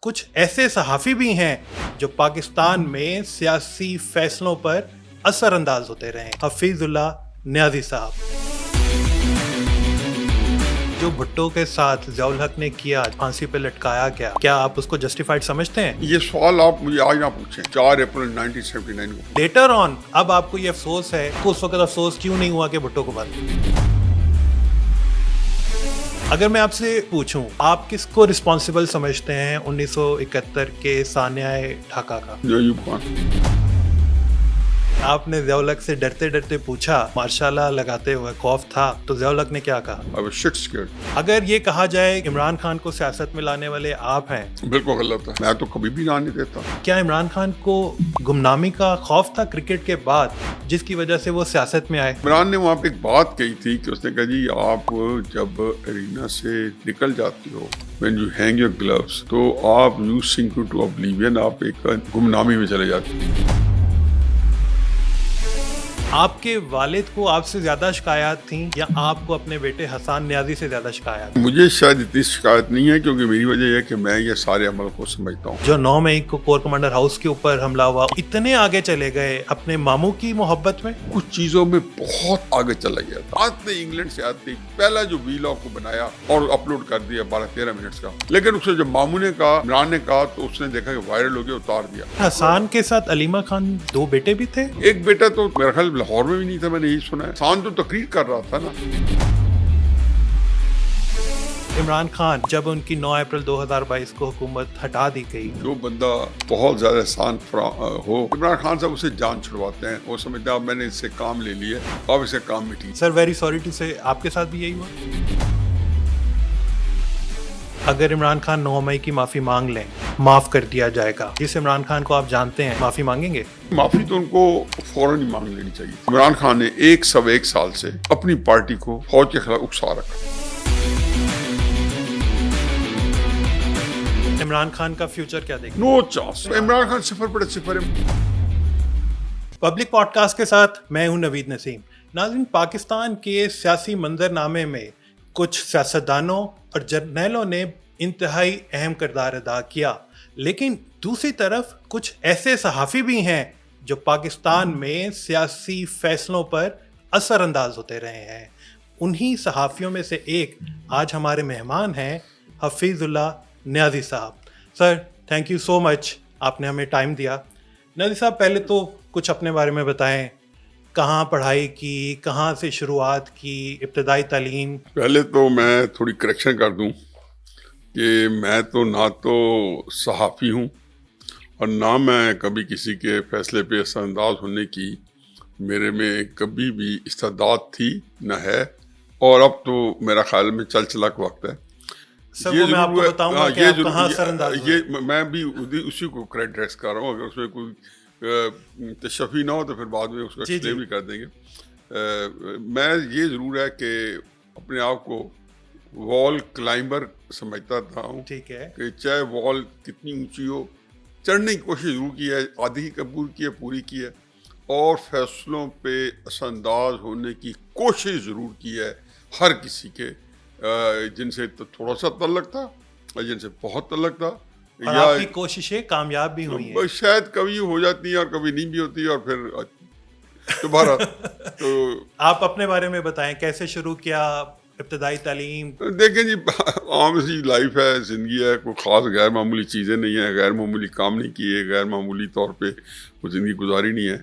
کچھ ایسے صحافی بھی ہیں جو پاکستان میں سیاسی فیصلوں پر اثر انداز ہوتے رہے ہیں۔ حفیظ اللہ نیازی صاحب جو بھٹو کے ساتھ ضیاء الحق نے کیا، پھانسی پہ لٹکایا گیا، کیا آپ اس کو جسٹیفائڈ سمجھتے ہیں؟ یہ سوال آپ مجھے آج نہ پوچھیں۔ 4 اپریل 1979 کو لیٹر آن اب آپ کو یہ افسوس ہے کہ اس وقت افسوس کیوں نہیں ہوا کہ بھٹو کو بند؟ اگر میں آپ سے پوچھوں آپ کس کو رسپانسبل سمجھتے ہیں 1971 کے سانحہ ڈھاکہ کا؟ ایوب خان۔ آپ نے ضیاء الحق سے ڈرتے ڈرتے پوچھا، ماشاء اللہ لگاتے ہوئے، خوف تھا، تو ضیاء الحق نے کیا کہا؟ I was shit scared۔ اگر یہ کہا جائے عمران خان کو سیاست میں لانے والے آپ ہیں، بالکل غلط ہے، میں تو کبھی بھی نہ نہیں دیتا۔ کیا عمران خان کو گمنامی کا خوف تھا کرکٹ کے بعد جس کی وجہ سے وہ سیاست میں آئے؟ عمران نے وہاں پہ ایک بات کہی تھی کہ اس نے کہا جی آپ جب ارینا سے نکل جاتے ہو when you hang your gloves تو آپ you sink into oblivion، آپ ایک گمنامی میں چلے جاتے ہیں۔ آپ کے والد کو آپ سے زیادہ شکایات تھیں یا آپ کو اپنے بیٹے حسان نیازی سے زیادہ شکایات؟ مجھے شاید اتنی شکایت نہیں ہے کیونکہ میری وجہ یہ ہے کہ میں یہ سارے عمل کو سمجھتا ہوں۔ جو 9 مئی کو کور کمانڈر ہاؤس کے اوپر حملہ ہوا، اتنے آگے چلے گئے اپنے ماموں کی محبت میں؟ کچھ چیزوں میں بہت آگے چلا گیا تھا۔ آتے انگلینڈ سے آتے پہلا جو ویلاگ کو بنایا اور اپلوڈ کر دیا 12-13 منٹ کا، لیکن اس سے جب ماموں نے کہا، عمران نے کہا تو اس نے دیکھا کہ وائرل ہو گیا، اتار دیا۔ حسان کے ساتھ علیمہ خان 2 بیٹے بھی تھے؟ ایک بیٹا تو میرا خیال لاہور میں بھی نہیں تھا، میں نے یہی سنا ہے۔ حسان تو تقریر کر رہا تھا نا۔ عمران خان جب ان کی 9 اپریل 2022 کو حکومت ہٹا دی گئی، جو بندہ بہت زیادہ احسان ہو، عمران خان صاحب اسے جان چھڑواتے ہیں، وہ سمجھتے ہیں اب میں نے اس سے کام لے لیا، اب اسے کام مٹی۔ سر ویری سوری ٹو سے آپ کے ساتھ بھی یہی ہوا؟ اگر عمران خان 9 مئی کی معافی مانگ لیں، معاف کر دیا جائے گا، جس عمران خان کو آپ جانتے ہیں، معافی مانگیں گے؟ معافی تو ان کو فوراً ہی مانگ لینی چاہیے۔ عمران خان نے 1 سال سے اپنی پارٹی کو فوج کے خلاف اکسا رکھا۔ عمران خان کا فیوچر کیا دیکھیں؟ No chance. عمران خان 0/0 ہے۔ پبلک پوڈ کاسٹ کے ساتھ میں ہوں نوید نسیم۔ ناظرین، پاکستان کے سیاسی منظرنامے میں کچھ سیاستدانوں اور جرنیلوں نے انتہائی اہم کردار ادا کیا، لیکن دوسری طرف کچھ ایسے صحافی بھی ہیں جو پاکستان میں سیاسی فیصلوں پر اثر انداز ہوتے رہے ہیں۔ انہی صحافیوں میں سے ایک آج ہمارے مہمان ہیں حفیظ اللہ نیازی صاحب۔ سر تھینک یو سو مچ، آپ نے ہمیں ٹائم دیا۔ نیازی صاحب پہلے تو کچھ اپنے بارے میں بتائیں، کہاں پڑھائی کی، کہاں سے شروعات کی، ابتدائی تعلیم؟ پہلے تو میں تھوڑی کریکشن کر دوں کہ میں تو نہ تو صحافی ہوں اور نہ میں کبھی کسی کے فیصلے پہ اثر انداز ہونے کی میرے میں کبھی بھی استعداد تھی نہ ہے، اور اب تو میرا خیال میں چل چلا کا وقت ہے۔ سر وہ میں آپ کو بتاؤں گا کہ آپ کہاں اثر انداز ہوئے۔ یہ میں بھی اسی کو ایڈریس کر رہا ہوں، اگر اس میں کوئی تشفی نہ ہو تو پھر بعد میں اس کو ایکسپلین بھی کر دیں گے۔ میں یہ ضرور ہے کہ اپنے آپ کو وال کلائمبر سمجھتا تھا ہوں، ٹھیک ہے، کہ چاہے وال کتنی اونچی ہو، چڑھنے کی کوشش ضرور کی ہے، آدھی قبول کی ہے، پوری کی ہے، اور فیصلوں پہ اثر انداز ہونے کی کوشش ضرور کی ہے، ہر کسی کے، جن سے تو تھوڑا سا تعلق تھا اور جن سے بہت تعلق تھا۔ اور آپ کی کوششیں کامیاب بھی ہوئی ہیں؟ شاید کبھی ہو جاتی ہیں اور کبھی نہیں بھی ہوتی، اور پھر دوبارہ تو آپ اپنے بارے میں بتائیں، کیسے شروع کیا ابتدائی تعلیم؟ دیکھیں جی، عام سی لائف ہے، زندگی ہے، کوئی خاص غیر معمولی چیزیں نہیں ہیں، غیر معمولی کام نہیں کیے، غیر معمولی طور پہ وہ زندگی گزاری نہیں ہے۔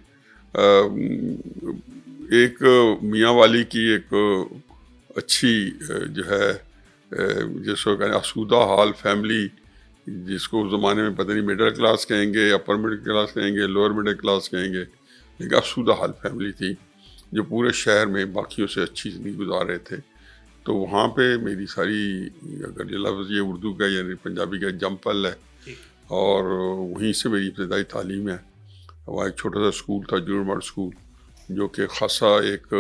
ایک میاں والی کی ایک اچھی جو ہے جس کو کہیں آسودہ حال فیملی، جس کو اس زمانے میں پتہ نہیں مڈل کلاس کہیں گے، اپر مڈل کلاس کہیں گے، لوور مڈل کلاس کہیں گے، ایک آسودہ حال فیملی تھی جو پورے شہر میں باقیوں سے اچھی زندگی گزار رہے تھے۔ تو وہاں پہ میری ساری، اگر یہ لفظ یہ اردو کا یعنی پنجابی کا جمپل ہے، اور وہیں سے میری ابتدائی تعلیم ہے۔ وہاں ایک چھوٹا سا اسکول تھا، جوڑمڑ اسکول، جو کہ خاصا ایک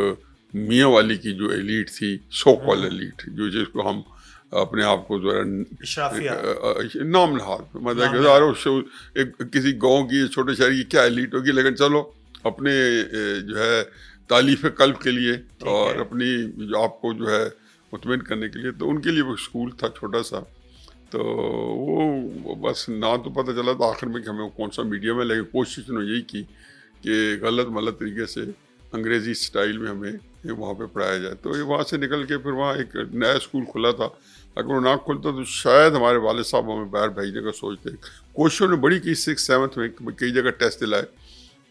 میاں والی کی جو ایلیٹ تھی، سو کال ایلیٹ، جو جس کو ہم اپنے آپ کو جو ہے نام نہاد مطلب کسی گاؤں کی چھوٹے شہر کی کیا ایلیٹ ہوگی، لیکن چلو اپنے جو ہے تالیف قلب کے لیے اور اپنی آپ کو جو ہے مطمئن کرنے کے لیے، تو ان کے لیے وہ اسکول تھا چھوٹا سا۔ تو وہ بس نہ تو پتہ چلا تھا آخر میں کہ ہمیں کون سا میڈیم ہے، لیکن کوشش انہوں نے یہی کی کہ غلط ملت طریقے سے انگریزی سٹائل میں ہمیں وہاں پہ پڑھایا جائے. تو یہ وہاں سے نکل کے پھر وہاں ایک نیا اسکول کھلا تھا. اگر وہ نہ کھلتا تو شاید ہمارے والد صاحب ہمیں باہر بھیجنے کا سوچتے. کوششوں نے بڑی کی 6th 7th میں کئی جگہ ٹیسٹ دلائے،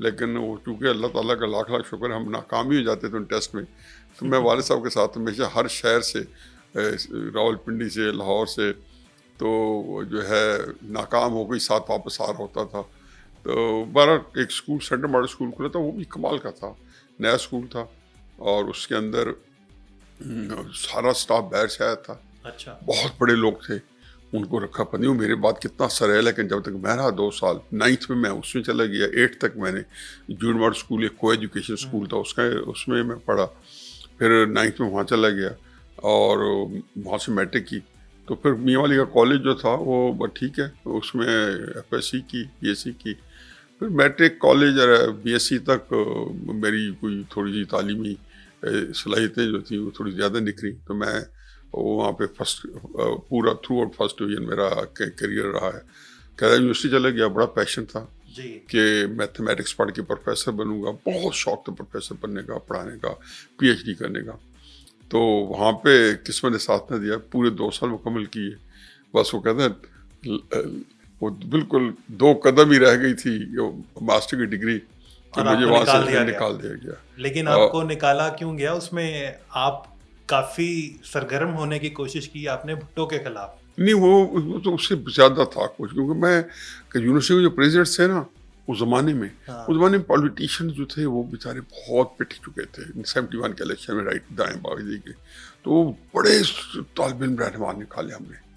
لیکن وہ چونکہ اللہ تعالیٰ کا لاکھ لاکھ شکر ہم ناکام ہی ہو جاتے تھے ان ٹیسٹ میں. تو میں والد صاحب کے ساتھ ہمیشہ ہر شہر سے، راول پنڈی سے، لاہور سے، تو جو ہے ناکام ہو گئی ساتھ واپس آ رہا ہوتا تھا. تو بارہ ایک اسکول سینٹر ماڈل اسکول کھلا تھا، وہ بھی کمال کا تھا، نیا اسکول تھا، اور اس کے اندر سارا سٹاف باہر سے آیا تھا. اچھا. بہت بڑے لوگ تھے، ان کو رکھا پتہ نہیں میرے بعد کتنا اثر ہے. لیکن جب تک میں رہا 2 سال 9th میں اس میں چلا گیا. 8th تک میں نے جون ماڈل اسکول ایک کو ایجوکیشن اسکول تھا، اس میں میں پڑھا. پھر 9th میں وہاں چلا گیا اور وہاں سے میٹرک کی. تو پھر میاں والی کا کالج جو تھا وہ ٹھیک ہے، اس میں FSc کی، BSc کی. پھر میٹرک، کالج اور BSc تک میری کوئی تھوڑی سی تعلیمی صلاحیتیں جو تھیں وہ تھوڑی زیادہ نکھری. تو میں وہاں پہ پورا تھرو آؤٹ فرسٹ ڈویژن میرا کیریئر رہا ہے. قائدہ یونیورسٹی چلا گیا، بڑا پیشن تھا کہ میتھمیٹکس پڑھ کے پروفیسر بنوں گا. بہت شوق تھا پروفیسر بننے کا، پڑھانے کا، PhD کرنے کا. تو وہاں پہ قسمت نے ساتھ نہ دیا، پورے 2 سال مکمل کیے. بس وہ کہتے ہیں وہ بالکل 2 قدم ہی رہ گئی تھی ماسٹر کی ڈگری کہ مجھے وہاں سے نکال دیا گیا. لیکن آپ کو نکالا کیوں گیا؟ اس میں آپ کافی سرگرم ہونے کی کوشش کی آپ نے بھٹو کے خلاف. نہیں، وہ تو اس سے زیادہ تھا کچھ، کیونکہ میں یونیورسٹی کے جو پریزیڈنٹس تھے نا اس زمانے میں پولیٹیشین جو تھے وہ بیچارے بہت پٹ چکے تھے 71 کے الیکشن میں، رائٹ دائیں باغی کے. تو بڑے طالب علم رہنما نکالے ہم نے.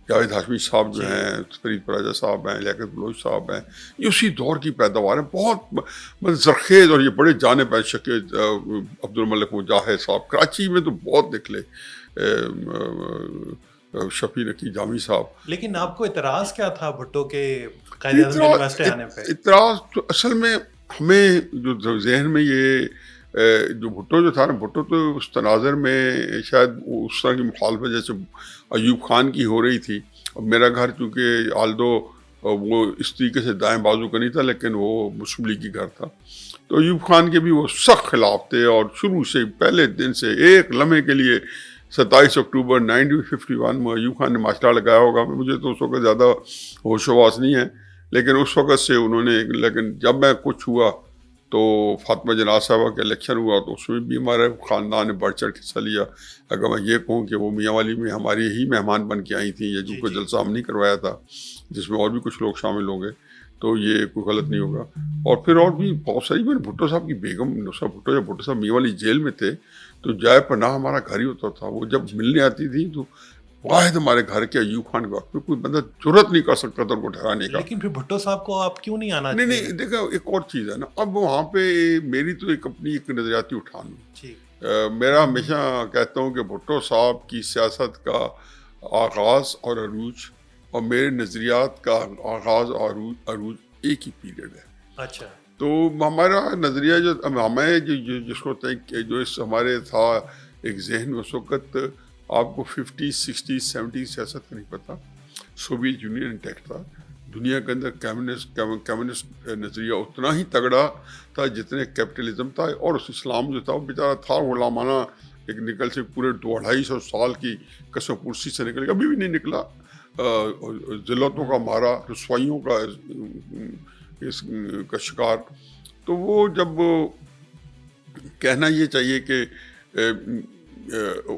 جاوید ہاشمی صاحب جو ہیں، فرید پراجہ صاحب ہیں، لیاقت بلوچ صاحب ہیں، یہ اسی دور کی پیداوار ہیں. بہت زرخیز، اور یہ بڑے جانے پہ عبد الملک مجاہد صاحب کراچی میں تو بہت نکلے، شفیع نقی جامی صاحب. لیکن آپ کو اعتراض کیا تھا بھٹو کے قائد اعظم یونیورسٹی آنے پہ؟ اعتراض تو اصل میں ہمیں جو ذہن میں یہ جو بھٹو جو تھا نا، بھٹو تو اس تناظر میں شاید اس طرح کی مخالفت جیسے ایوب خان کی ہو رہی تھی. اب میرا گھر چونکہ آلدو وہ اس طریقے سے دائیں بازو کا نہیں تھا، لیکن وہ مسلم لیگ کی گھر تھا. تو ایوب خان کے بھی وہ سخت خلاف تھے، اور شروع سے پہلے دن سے ایک لمحے کے لیے 27 اکتوبر 1951 میں ایوب خان نے ماسٹر لگایا ہوگا. مجھے تو اس وقت زیادہ ہوش و حواس نہیں ہے، لیکن اس وقت سے انہوں نے. لیکن جب میں کچھ ہوا تو فاطمہ جناح صاحبہ کا الیکشن ہوا تو اس میں بھی ہمارے خاندان نے بڑھ چڑھ کے حصہ لیا. اگر میں یہ کہوں کہ وہ میاں والی میں ہماری ہی مہمان بن کے آئی تھیں، یا جو کوئی جلسہ ہم نہیں کروایا تھا جس میں اور بھی کچھ لوگ شامل ہوں گے، تو یہ کوئی غلط نہیں ہوگا. اور پھر اور بھی بہت ساری، میں نے بھٹو صاحب کی بیگم نصرت بھٹو، جب بھٹو صاحب میاں والی جیل میں تھے تو جائے پناہ ہمارا گھر ہی ہوتا تھا. وہ جب ملنے آتی تھی تو واحد ہمارے گھر کے ایوب خان کے وقت میں کوئی بندہ جرت نہیں کر سکتا تھا ان کو ٹھہرانے کا. لیکن پھر بھٹو صاحب کو آپ کیوں نہیں آنا؟ نہیں دیکھا، ایک اور چیز ہے نا، اب وہاں پہ میری تو ایک اپنی ایک نظریاتی اٹھان ہے. میرا ہمیشہ کہتا ہوں کہ بھٹو صاحب کی سیاست کا آغاز اور عروج اور میرے نظریات کا آغاز اور عروج ایک ہی پیریڈ ہے. اچھا. تو ہمارا نظریہ جو ہمیں جس کو جو اس ہمارے تھا ایک ذہن میں اس وقت، آپ کو 50s 60s 70s سیاست کا نہیں پتہ. سوویت یونین انٹیکٹ تھا دنیا کے اندر. کمیونسٹ نظریہ اتنا ہی تگڑا تھا جتنے کیپٹلزم تھا، اور اس اسلام جو تھا وہ بیچارہ تھا غلامانہ ایک نکل سے پورے 200-250 سال کی قسم پرسی سے نکل گیا، ابھی بھی نہیں نکلا. ذلتوں کا مارا، رسوائیوں کا اس کا شکار. تو وہ جب کہنا یہ چاہیے کہ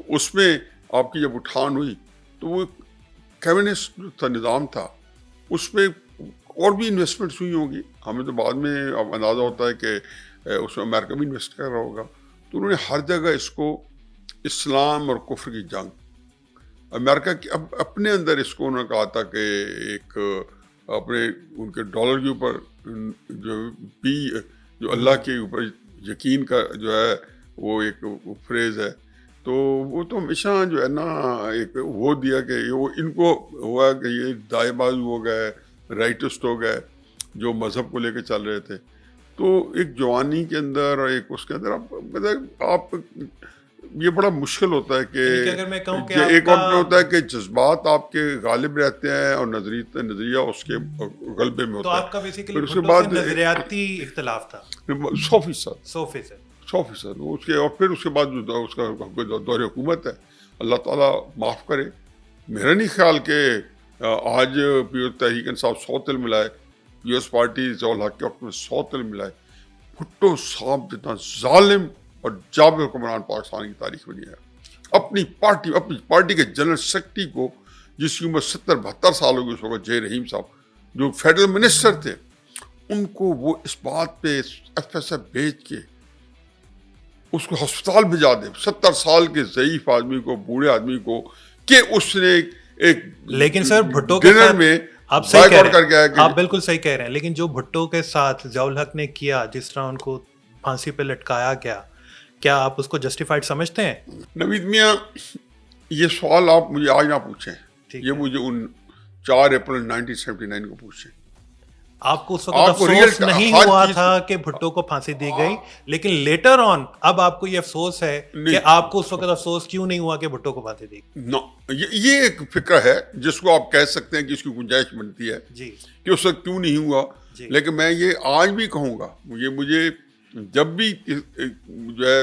اس میں آپ کی جب اٹھان ہوئی تو وہ کمیونسٹ جو تھا نظام تھا، اس میں اور بھی انویسٹمنٹس ہوئی ہوں گی. ہمیں تو بعد میں اب اندازہ ہوتا ہے کہ اس میں امریکہ بھی انویسٹ کر رہا ہوگا. تو انہوں نے ہر جگہ اس کو اسلام اور کفر کی جنگ، امریکہ کی اب اپنے اندر اس کو انہوں نے کہا تھا کہ ایک اپنے ان کے ڈالر کے اوپر جو اللہ کے اوپر یقین کا جو ہے وہ ایک فریز ہے. تو وہ تو ہمیشہ جو ہے نا ایک وہ دیا کہ وہ ان کو ہوا کہ یہ دائیں بازو ہو گئے، رائٹسٹ ہو گئے جو مذہب کو لے کے چل رہے تھے. تو ایک جوانی کے اندر اور ایک اس کے اندر آپ یہ بڑا مشکل ہوتا ہے کہ اگر میں کہوں کہ ایک وقت میں ہوتا ہے کہ جذبات آپ کے غالب رہتے ہیں اور نظریہ اس کے غلبے میں تو ہوتا ہے. آپ کا بیسیکلی پھر اس کے بھٹو سے بعد نظریاتی اختلاف تھا 100%. 100%. اس کے اور پھر اس کے بعد جو اس کا دور حکومت ہے, اللہ تعالیٰ معاف کرے, میرا نہیں خیال کہ آج پیو تحریک انصاف 100 تل ملائے, پیوس پارٹی ضیاء الحق کے وقت میں 100 تل ملائے. بھٹو صاحب جتنا ظالم اور جابر حکمران پاکستان کی تاریخ میں نہیں ہے. اپنی پارٹی کے جنرل سیکرٹری کو, جس کی عمر 70-72 سال ہوگی اس وقت, جے رحیم صاحب جو فیڈرل منسٹر تھے, ان کو وہ اس بات پہ FSF بھیج کے اس کو ہسپتال بھیجا دے, 70 سال کے ضعیف آدمی کو, بوڑھے آدمی کو, کہ اس نے ایک لیکن سر بھٹو کے ڈنر ساتھ میں آپ صحیح کہہ کر کے رہے آیا ہیں, کہ آپ بالکل صحیح کہہ رہے ہیں, لیکن جو بھٹو کے ساتھ ضیاء الحق نے کیا, جس طرح ان کو پھانسی پہ لٹکایا گیا, کیا آپ اس کو جسٹیفائڈ سمجھتے ہیں؟ نوید میاں, یہ سوال آپ مجھے آج نہ پوچھیں, یہ مجھے ان 4 اپریل 1979 کو پوچھیں. آپ کو اس وقت افسوس نہیں ہوا تھا کہ بھٹو کو پھانسی دی گئی, لیکن لیٹر آن اب آپ کو یہ افسوس ہے کہ آپ کو اس وقت افسوس کیوں نہیں ہوا کہ بھٹو کو پھانسی دی گئی؟ یہ ایک فکر ہے جس کو آپ کہہ سکتے ہیں کہ اس کی گنجائش بنتی ہے کہ اس وقت کیوں نہیں ہوا. لیکن میں یہ آج بھی کہوں گا, مجھے جب بھی جو ہے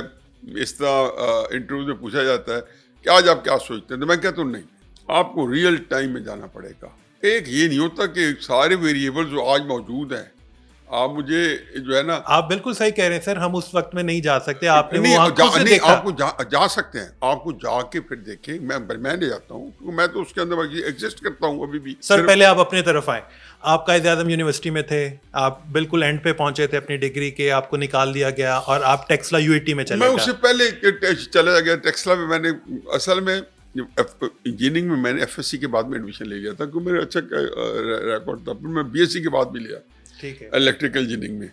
اس طرح انٹرویو میں پوچھا جاتا ہے کہ آج آپ کیا سوچتے ہیں, تو میں کہتا ہوں نہیں, آپ کو ریئل ٹائم میں جانا پڑے گا. ایک یہ نہیں ہوتا کہ سارے ویریبل جو آج موجود ہیں, آپ مجھے جو ہے نا, آپ بالکل صحیح کہہ رہے ہیں سر, ہم اس وقت میں نہیں جا سکتے. آپ نے آپ کو جا سکتے ہیں, آپ کو جا کے پھر دیکھیں. میں نہیں جاتا ہوں کیونکہ میں تو اس کے اندر ایگزسٹ کرتا ہوں ابھی بھی. سر پہلے آپ اپنے طرف آئیں. آپ قائد اعظم یونیورسٹی میں تھے, آپ بالکل اینڈ پہ پہنچے تھے اپنی ڈگری کے, آپ کو نکال دیا گیا اور آپ ٹیکسلا UET میں چلے گئے. میں اس سے پہلے چلا گیا ٹیکسلا میں. میں نے اصل میں انجینئرنگ میں میں نے FSC کے بعد میں ایڈمیشن لے لیا تھا کیونکہ میرا اچھا ریکارڈ تھا. پھر میں BSc کے بعد بھی لیا الیکٹریکل انجینئرنگ میں.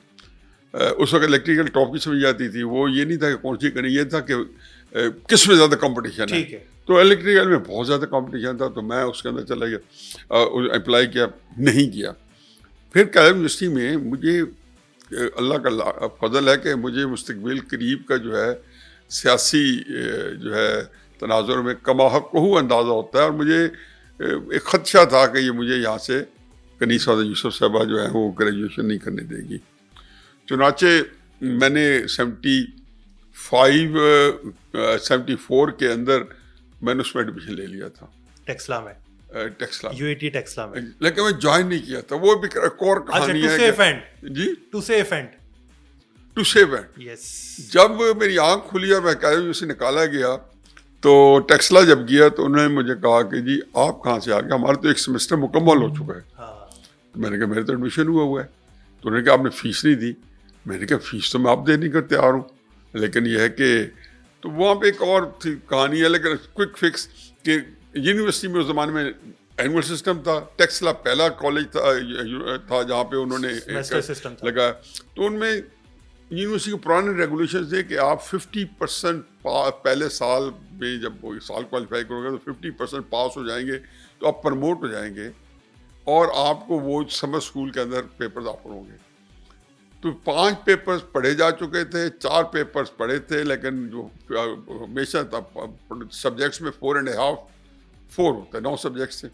اس وقت الیکٹریکل ٹاپ کی سمجھ جاتی تھی, وہ یہ نہیں تھا کہ کون سی کرنی, یہ تھا کہ کس میں زیادہ کمپٹیشن ہے. تو الیکٹریکل میں بہت زیادہ کمپٹیشن تھا, تو میں اس کے اندر چلا گیا, اپلائی کیا, نہیں کیا. پھر قائد یونیورسٹی میں مجھے اللہ کا فضل ہے کہ مجھے مستقبل قریب کا جو ہے سیاسی جو ہے تناظر میں کما حق کو اندازہ ہوتا ہے, اور مجھے ایک خدشہ تھا کہ یہ مجھے یہاں سے کنیسہ یوسف صاحبہ جو ہے وہ گریجویشن نہیں کرنے دے گی. چنانچہ میں نے 74 کے اندر میں نے اس میں ایڈمیشن لے لیا تھا ٹیکسلا میں, UET ٹیکسلا میں, لیکن میں جوائن نہیں کیا تھا. وہ بھی ایک اور کہانی ہے. جی ٹو سیف اینڈ. جب میری آنکھ کھلی اور میں کالج سے نکالا گیا تو ٹیکسلا جب گیا تو انہوں نے مجھے کہا کہ جی آپ کہاں سے آ گئے, ہمارا تو ایک سیمسٹر مکمل ہو چکا ہے. تو میں نے کہا میرے تو ایڈمیشن ہوا ہے. تو انہوں نے کہا آپ نے فیس نہیں دی. میں نے کہا فیس تو میں آپ دینے کا تیار ہوں, لیکن یہ ہے کہ تو وہاں پہ ایک اور تھی کہانی ہے, لیکن کوئک فکس کہ یونیورسٹی میں اس زمانے میں اینول سسٹم تھا. ٹیکسلا پہلا کالج تھا جہاں پہ انہوں نے لگایا. تو ان میں یونیورسٹی کے پرانے ریگولیشن تھے کہ آپ 50% پہلے سال میں جب وہ سال کوالیفائی کرو گے تو 50% پاس ہو جائیں گے تو آپ پروموٹ ہو جائیں گے, اور آپ کو وہ سمر اسکول کے اندر پیپرز آفر ہوں گے. تو 5 پیپرز پڑھے جا چکے تھے, 4 پیپرز پڑھے تھے, لیکن جو ہمیشہ سبجیکٹس میں 4.5 ہوتا ہے, 9 سبجیکٹس تھے.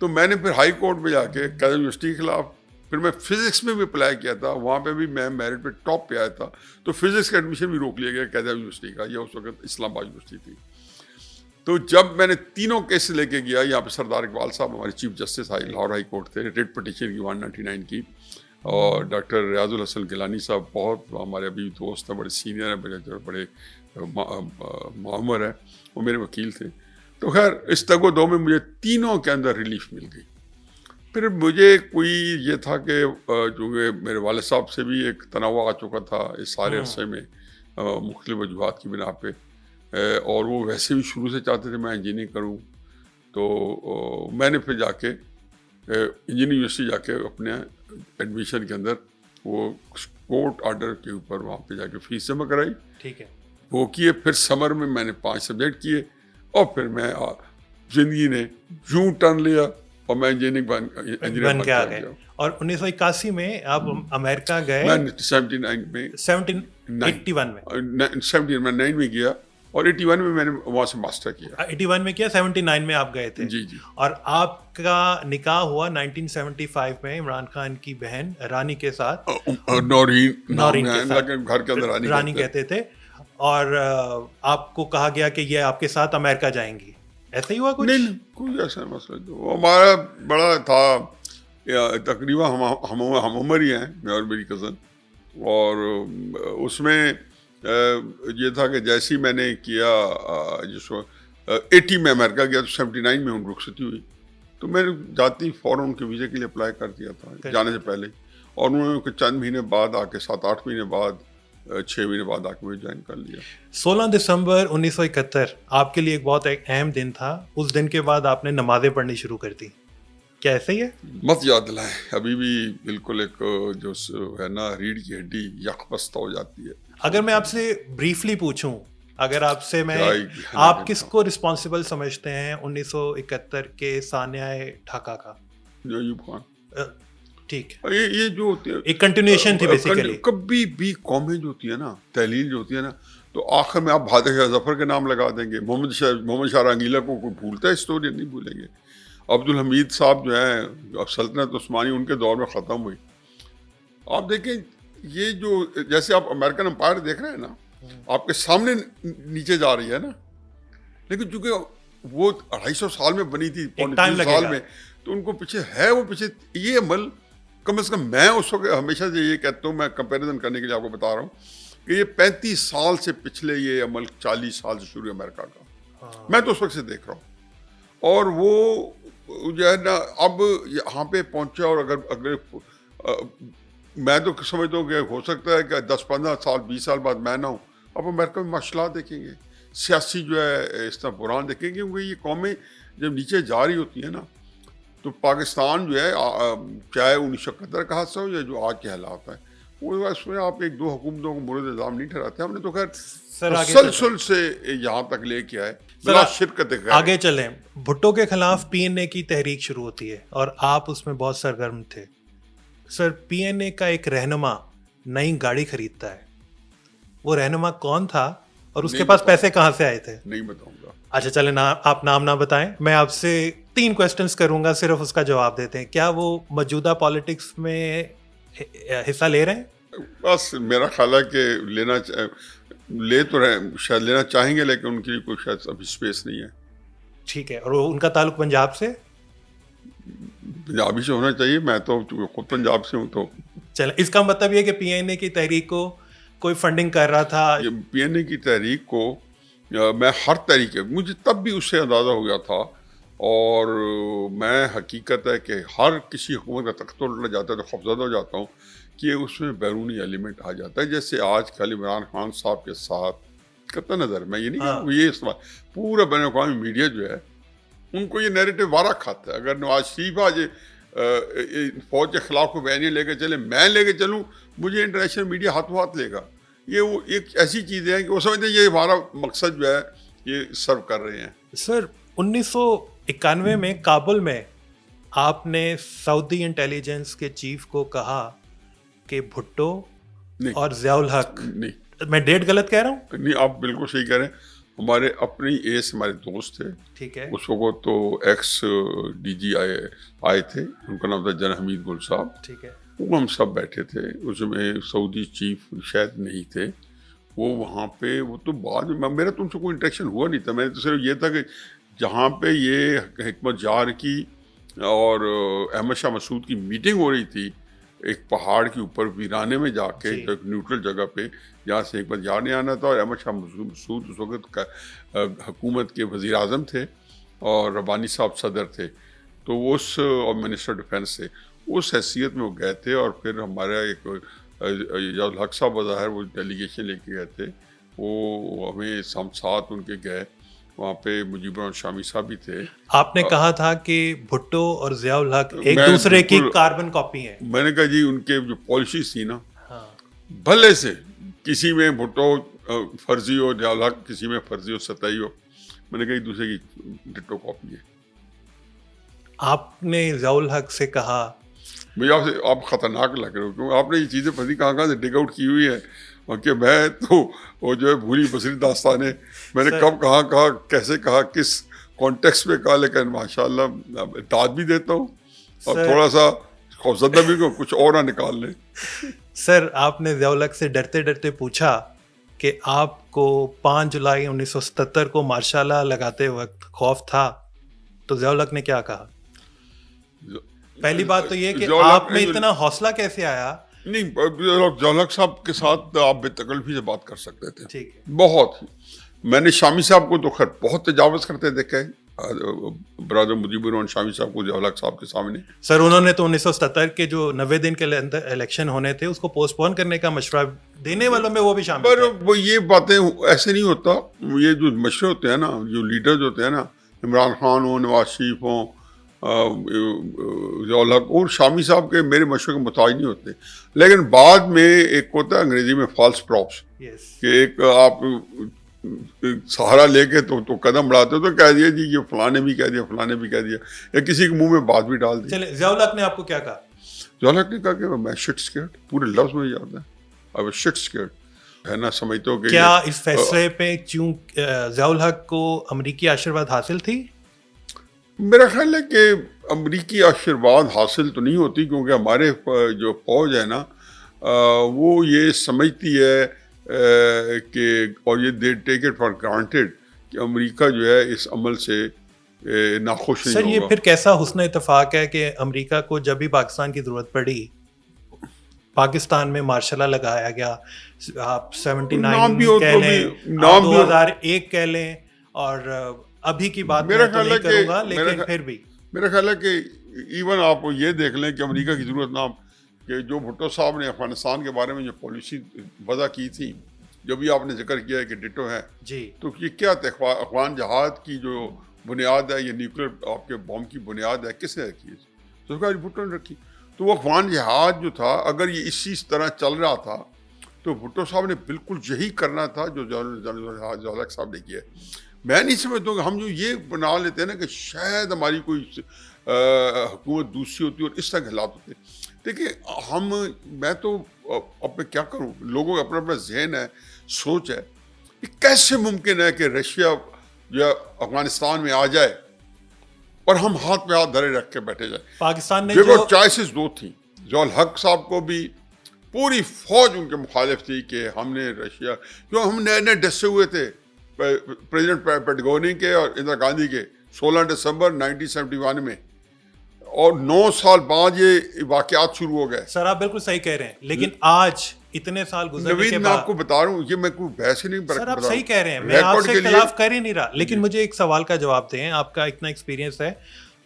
تو میں نے پھر ہائی کورٹ میں جا کے قائد یونیورسٹی کے خلاف, پھر میں فزکس میں بھی اپلائی کیا تھا, وہاں پہ بھی میں میرٹ پہ ٹاپ پہ آیا تھا. تو فزکس کا ایڈمیشن بھی روک لیا گیا قائد یونیورسٹی کا, یہ اس وقت اسلام آباد یونیورسٹی تھی. تو جب میں نے تینوں کیس لے کے گیا, یہاں پہ سردار اقبال صاحب ہمارے chief justice Lahore high court تھے, ریٹ پٹیشن کی 199 کی, اور ڈاکٹر ریاض الحسن گیلانی صاحب بہت ہمارے ابھی دوست ہیں, بڑے سینئر ہیں, بڑے معمر ہیں, وہ میرے وکیل تھے. تو خیر اس تگ و دو میں مجھے تینوں کے اندر ریلیف مل گئی. پھر مجھے کوئی یہ تھا کہ چونکہ میرے والد صاحب سے بھی ایک تنوع آ چکا تھا اس سارے عرصے میں مختلف وجوہات کی بنا پہ, اور وہ ویسے بھی شروع سے چاہتے تھے میں انجینئرنگ کروں. تو میں نے پھر جا کے انجینئرنگ یونیورسٹی جا کے اپنے ایڈمیشن کے اندر وہ کورٹ آرڈر کے اوپر وہاں پہ جا کے فیس جمع کرائی. ٹھیک ہے, وہ کیے. پھر سمر میں میں نے 5 سبجیکٹ کیے, اور پھر میں زندگی نے یوں ٹرن لیا اور میں انجینئرنگ بن کے آ گئے. اور 1981 میں آپ امریکہ گئے. میں 79 میں 79 میں 79 میں گیا, اور 81 میں میں نے وہاں سے ماسٹر کیا. 81 میں کیا, 79 میں آپ گئے تھے. جی جی. اور آپ کا نکاح ہوا 1975 میں عمران خان کی بہن رانی کے ساتھ, نورین کے ساتھ, گھر کے اندر رانی کہتے تھے, اور آپ کو کہا گیا کہ یہ آپ کے ساتھ امریکہ جائیں گی, ایسا ہی ہوا کچھ؟ نہیں کوئی ایسا مسئلہ نہیں. وہ ہمارا بڑا تھا, تقریباً ہم عمر ہی ہیں, میں اور میری کزن, اور اس میں یہ تھا کہ جیسے ہی میں نے کیا, جس کو 80 میں امریکہ گیا تو 79 میں ان رخصتی ہوئی, تو میں نے جاتی فوراً ان کے ویزے کے لیے اپلائی کر دیا تھا جانے سے پہلے, اور انہوں نے چند مہینے بعد آ کے 7-8 مہینے بعد 6 مہینے بعد آ کے مجھے جوائن کر لیا. 16 دسمبر 1971 آپ کے لیے ایک بہت اہم دن تھا. اس دن کے بعد آپ نے نمازیں پڑھنی شروع کر دی, کیا ایسا ہی ہے؟ مت یاد دلائیں, ابھی بھی بالکل ایک جو ہے نا ریڑھ کی ہڈی یکبستہ ہو جاتی ہے. اگر میں آپ سے بریفلی پوچھوں, اگر آپ سے میں, آپ کس کو رسپانسبل سمجھتے ہیں 1971 کے سانحہ ڈھاکہ کا؟ ایوب خان. ٹھیک, یہ جو ہوتی ہے ایک کنٹینیوشن تھی بیسیکلی. کبھی بھی قومیں جو ہوتی ہے نا, تحلیل جو ہوتی ہے نا, تو آخر میں آپ بہادر شاہ ظفر کے نام لگا دیں گے. محمد شاہ رنگیلا کو کوئی بھولتا ہے اسٹوری؟ نہیں بھولیں گے. عبدالحمید صاحب جو ہیں, اب سلطنت عثمانی ان کے دور میں ختم ہوئی. آپ دیکھیں یہ جو جیسے آپ امریکن امپائر دیکھ رہے ہیں نا, آپ کے سامنے نیچے جا رہی ہے نا, لیکن چونکہ وہ 250 سال میں بنی تھی, 3 سال میں, تو ان کو پیچھے ہے, وہ پیچھے یہ عمل کم از کم میں اس وقت ہمیشہ سے یہ کہتا ہوں, میں کمپیریزن کرنے کے لیے آپ کو بتا رہا ہوں کہ یہ 35 سال سے پچھلے یہ عمل 40 سال سے شروع ہے امریکہ کا. میں تو اس وقت سے دیکھ رہا ہوں, اور وہ جو ہے نا اب یہاں پہ پہنچا, اور اگر میں تو سمجھتا ہوں کہ ہو سکتا ہے کہ 10-15 سال 20 سال بعد میں نہ ہوں, اب امریکہ میں مشکلات دیکھیں گے, سیاسی جو ہے اس طرح بحران دیکھیں گے, کیونکہ یہ قومیں جب نیچے جا رہی ہوتی ہیں نا, تو پاکستان جو ہے چاہے 1971 کا حادثہ ہو یا جو آج کے حالات ہیں, وہ اس میں آپ 1-2 حکومتوں کو مورد الزام نہیں ٹھہراتے. ہم نے تو خیر تسلسل سے یہاں تک لے کے آئے, بلا شرکت. آگے چلیں, بھٹو کے خلاف پی این اے کی تحریک شروع ہوتی ہے اور آپ اس میں بہت سرگرم تھے. سر, پی این اے کا ایک رہنما نئی گاڑی خریدتا ہے, وہ رہنما کون تھا اور اس کے پاس پیسے کہاں سے آئے تھے؟ نہیں بتاؤں گا. اچھا چلیں, آپ نام نہ بتائیں, میں آپ سے 3 کویسچنس کروں گا, صرف اس کا جواب دیتے ہیں. کیا وہ موجودہ پالیٹکس میں حصہ لے رہے ہیں؟ بس میرا خیال ہے کہ لے تو رہے, شاید لینا چاہیں گے, لیکن ان کے لیے کوئی شاید ابھی اسپیس نہیں ہے. ٹھیک ہے, اور ان کا تعلق پنجاب سے؟ پنجابی سے ہونا چاہیے, میں تو خود پنجاب سے ہوں. تو چلیں, اس کا مطلب یہ کہ پی این اے کی تحریک کو کوئی فنڈنگ کر رہا تھا؟ پی این اے کی تحریک کو میں ہر طریقے, مجھے تب بھی اس سے اندازہ ہو گیا تھا, اور میں حقیقت ہے کہ ہر کسی حکومت کا تخت الٹ جاتا ہے تو خوفزدہ ہو جاتا ہوں کہ اس میں بیرونی ایلیمنٹ آ جاتا ہے. جیسے آج کل عمران خان صاحب کے ساتھ قطع نظر, میں یہ نہیں کہوں, یہ استعمال پورا بین الاقوامی میڈیا جو ہے ان کو یہ نیریٹو وارا کھاتا ہے. اگر نواز شریف آج فوج کے خلاف کو بیانیہ لے کے چلے, میں لے کے چلوں, مجھے انٹرنیشنل میڈیا ہاتھوں ہاتھ لے گا. یہ وہ ایک ایسی چیزیں ہیں کہ وہ سمجھتے ہیں یہ ہمارا مقصد جو ہے یہ سرو کر رہے ہیں. سر, 1991 میں کابل میں آپ نے سعودی انٹیلیجنس کے چیف کو کہا کہ بھٹو اور ضیاء الحق, نہیں میں ڈیٹ غلط کہہ رہا ہوں؟ نہیں, آپ بالکل صحیح کہہ رہے ہیں. ہمارے اپنی ایس ہمارے دوست تھے, ٹھیک ہے, اس وقت تو ایکس ڈی جی آئے تھے, ان کا نام تھا جن حمید گل صاحب, ٹھیک ہے, وہ ہم سب بیٹھے تھے. اس میں سعودی چیف شاید نہیں تھے وہ وہاں پہ. وہ تو بعد میں میرا تو ان سے کوئی انٹریکشن ہوا نہیں تھا. میں تو صرف یہ تھا کہ جہاں پہ یہ حکمت جار کی اور احمد شاہ مسعود کی میٹنگ ہو رہی تھی ایک پہاڑ کے اوپر ویرانے میں جا کے, ایک نیوٹرل جگہ پہ, جہاں سے حکمت جار نہیں آنا تھا, اور احمد شاہ مسعود اس وقت حکومت کے وزیر اعظم تھے اور ربانی صاحب صدر تھے, تو اس اور منسٹر ڈیفینس سے اس حیثیت میں وہ گئے تھے. اور پھر ہمارا ایک ضیاء الحق صاحب بظاہر وہ ڈیلیگیشن لے کے گئے تھے, وہ ہمیں ہم ساتھ ان کے گئے. وہاں پہ مجیب الرحمان شامی صاحب بھی تھے. آپ نے کہا تھا کہ بھٹو اور ضیاء الحق ایک دوسرے کی کاربن کاپی ہیں. میں نے کہا جی ان کے جو پالیسیز تھی نا, بھلے سے کسی میں بھٹو فرضی ہو, ضیاء الحق کسی میں فرضی ہو, سطحی ہو, میں نے کہا ایک دوسرے کی ڈٹو کاپی ہے. آپ نے ضیاء الحق سے کہا, بھائی آپ خطرناک لگ رہے ہو, کیوں آپ نے یہ چیزیں پتہ کہاں سے ڈگ آؤٹ کی ہوئی ہے, کہ میں تو وہ جو ہے بھولی بصری داستان ہے، میں نے کب کہاں کہا، کیسے کہا، کس کانٹیکسٹ میں کہا، لیکن ماشاء اللہ داد بھی دیتا ہوں اور تھوڑا سا خوفزدہ بھی کہ کچھ اور نہ نکال لیں. سر آپ نے ضیاء الحق سے ڈرتے ڈرتے پوچھا کہ آپ کو 5 جولائی 1977 کو مارشاء اللہ لگاتے وقت خوف تھا، تو ضیاء الحق نے کیا کہا؟ پہلی بات تو یہ کہ آپ میں اتنا حوصلہ کیسے آیا؟ نہیں، ضیاء الحق صاحب کے ساتھ آپ بے تکلفی سے بات کر سکتے تھے. ٹھیک ہے. بہت. میں نے شامی صاحب کو تو خیر بہت تجاوز کرتے دیکھا ہے، برادر مجیب الرحمان شامی صاحب کو ضیاء الحق صاحب کے سامنے. سر انہوں نے تو 1977 کے جو 90 دن کے اندر الیکشن ہونے تھے اس کو پوسٹ پون کرنے کا مشورہ دینے والوں میں وہ بھی شامل پر تھے. وہ یہ باتیں ایسے نہیں ہوتا. یہ جو مشورے ہوتے ہیں نا، جو لیڈرز ہوتے ہیں نا، عمران خان ہوں، نواز شریف ہوں، ضیاء الحق اور شامی صاحب کے میرے مشورے کے محتاج نہیں ہوتے. لیکن بعد میں ایک ہوتا ہے انگریزی میں فالس پراپس، کہ ایک آپ سہارا لے کے تو قدم بڑھاتے ہو تو کہہ دیا جی یہ فلاں نے بھی کہہ دیا، فلاں نے بھی کہہ دیا، یا کسی کے منہ میں بات بھی ڈال دی. چلے ضیاء الحق نے آپ کو کیا کہا؟ ضیاء الحق نے کہا کہ میں شٹ اسکیئرڈ، پورے لفظ میں یاد ہے، اب شٹ اسکیئرڈ ہے نا. سمجھتے ہو کہ کیا اس فیصلے پہ چوں ضیاء الحق کو امریکی آشرواد حاصل تھی؟ میرا خیال ہے کہ امریکی آشرواد حاصل تو نہیں ہوتی، کیونکہ ہمارے جو فوج ہے نا وہ یہ سمجھتی ہے کہ، اور یہ دے ٹیک اٹ فار گرانٹیڈ کہ امریکہ جو ہے اس عمل سے ناخوش نہیں ہوگا. سر یہ پھر کیسا حسن اتفاق ہے کہ امریکہ کو جب بھی پاکستان کی ضرورت پڑی پاکستان میں مارشل لا لگایا گیا. آپ 79 کہہ لیں، 2001 کہہ لیں، اور ابھی کی بات میں تو نہیں کروں گا، لیکن پھر بھی میرا خیال ہے کہ ایون آپ یہ دیکھ لیں کہ امریکہ کی ضرورت نہ، کہ جو بھٹو صاحب نے افغانستان کے بارے میں جو پالیسی وضع کی تھی، جو بھی آپ نے ذکر کیا ہے کہ ڈٹو ہے جی، تو یہ کیا تھا؟ افغان جہاد کی جو بنیاد ہے، یہ نیوکلیر آپ کے بم کی بنیاد ہے، کس نے رکھی ہے؟ سرکار بھٹو نے رکھی. تو وہ افغان جہاد جو تھا، اگر یہ اسی طرح چل رہا تھا تو بھٹو صاحب نے بالکل یہی کرنا تھا جو ضیاء الحق صاحب نے کیا ہے. میں نہیں سمجھتا کہ ہم جو یہ بنا لیتے ہیں نا کہ شاید ہماری کوئی حکومت دوسری ہوتی اور اس طرح کے حالات ہوتے. دیکھیے میں تو اب میں کیا کروں، لوگوں کا اپنا اپنا ذہن ہے، سوچ ہے. کہ کیسے ممکن ہے کہ رشیا جو ہے افغانستان میں آ جائے اور ہم ہاتھ پہ ہاتھ دھرے رکھ کے بیٹھے جائیں؟ پاکستان نے دیکھو چوائسز دو تھیں. ضیاء الحق صاحب کو بھی پوری فوج ان کے مخالف تھی کہ ہم نے رشیا، کیوں ہم نئے نئے ڈسے ہوئے تھے پریزیڈنٹ پیٹگونی کے اور اندرا گاندھی کے 16 دسمبر 1971 میں، اور 9 سال بعد یہ واقعات شروع ہو گئے. سر آپ بالکل صحیح کہہ رہے ہیں، لیکن آج اتنے سال گزرنے کے میں آپ کو بتا رہا ہوں، یہ میں کوئی بحث ہی نہیں. سر آپ صحیح کہہ رہے ہیں، میں آپ سے اختلاف کر ہی نہیں رہا، لیکن مجھے ایک سوال کا جواب دیں. آپ کا اتنا ایکسپیرینس ہے،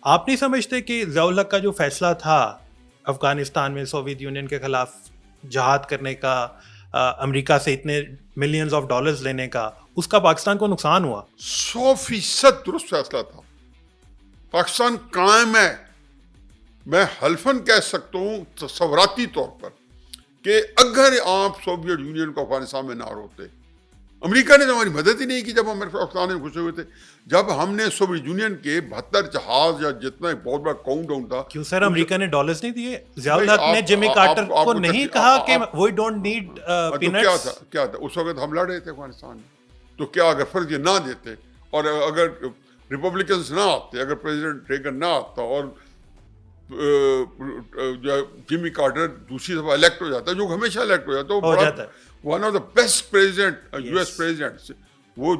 آپ نہیں سمجھتے کہ ضیاء الحق کا جو فیصلہ تھا افغانستان میں سوویت یونین کے خلاف جہاد کرنے کا، امریکہ سے اتنے ملینز آف ڈالرز لینے کا، اس کا پاکستان کو نقصان ہوا؟ 100% درست فیصلہ تھا. پاکستان قائم ہے. میں حلفاً کہہ سکتا ہوں تصوراتی طور پر کہ اگر آپ سوویت یونین کو افغانستان میں نہ روکتے، امریکہ نے تو ہماری مدد ہی نہیں کی جب ہم افغانستان میں گھسے ہوئے تھے. جب ہم نے سوویت یونین کے 72 جہاز یا جتنا بہت بڑا کاؤنٹ ڈاؤن تھا. کیوں سر امریکہ نے ڈالرز نہیں دیے؟ ضیاء الحق نے جمی کارٹر کو نہیں کہا کہ وی ڈونٹ نیڈ پینٹس؟ کیا تھا اس وقت ہم لڑ رہے تھے افغانستان میں. تو کیا اگر فرض یہ نہ دیتے اور اگر ریپبلکنز نہ آتے، اگر پریزیڈنٹ ریگن نہ آتا اور جو جمی کارٹر دوسری دفعہ الیکٹ ہو جاتا، جو ہمیشہ الیکٹ ہو جاتا، one of the best president U S president, وہ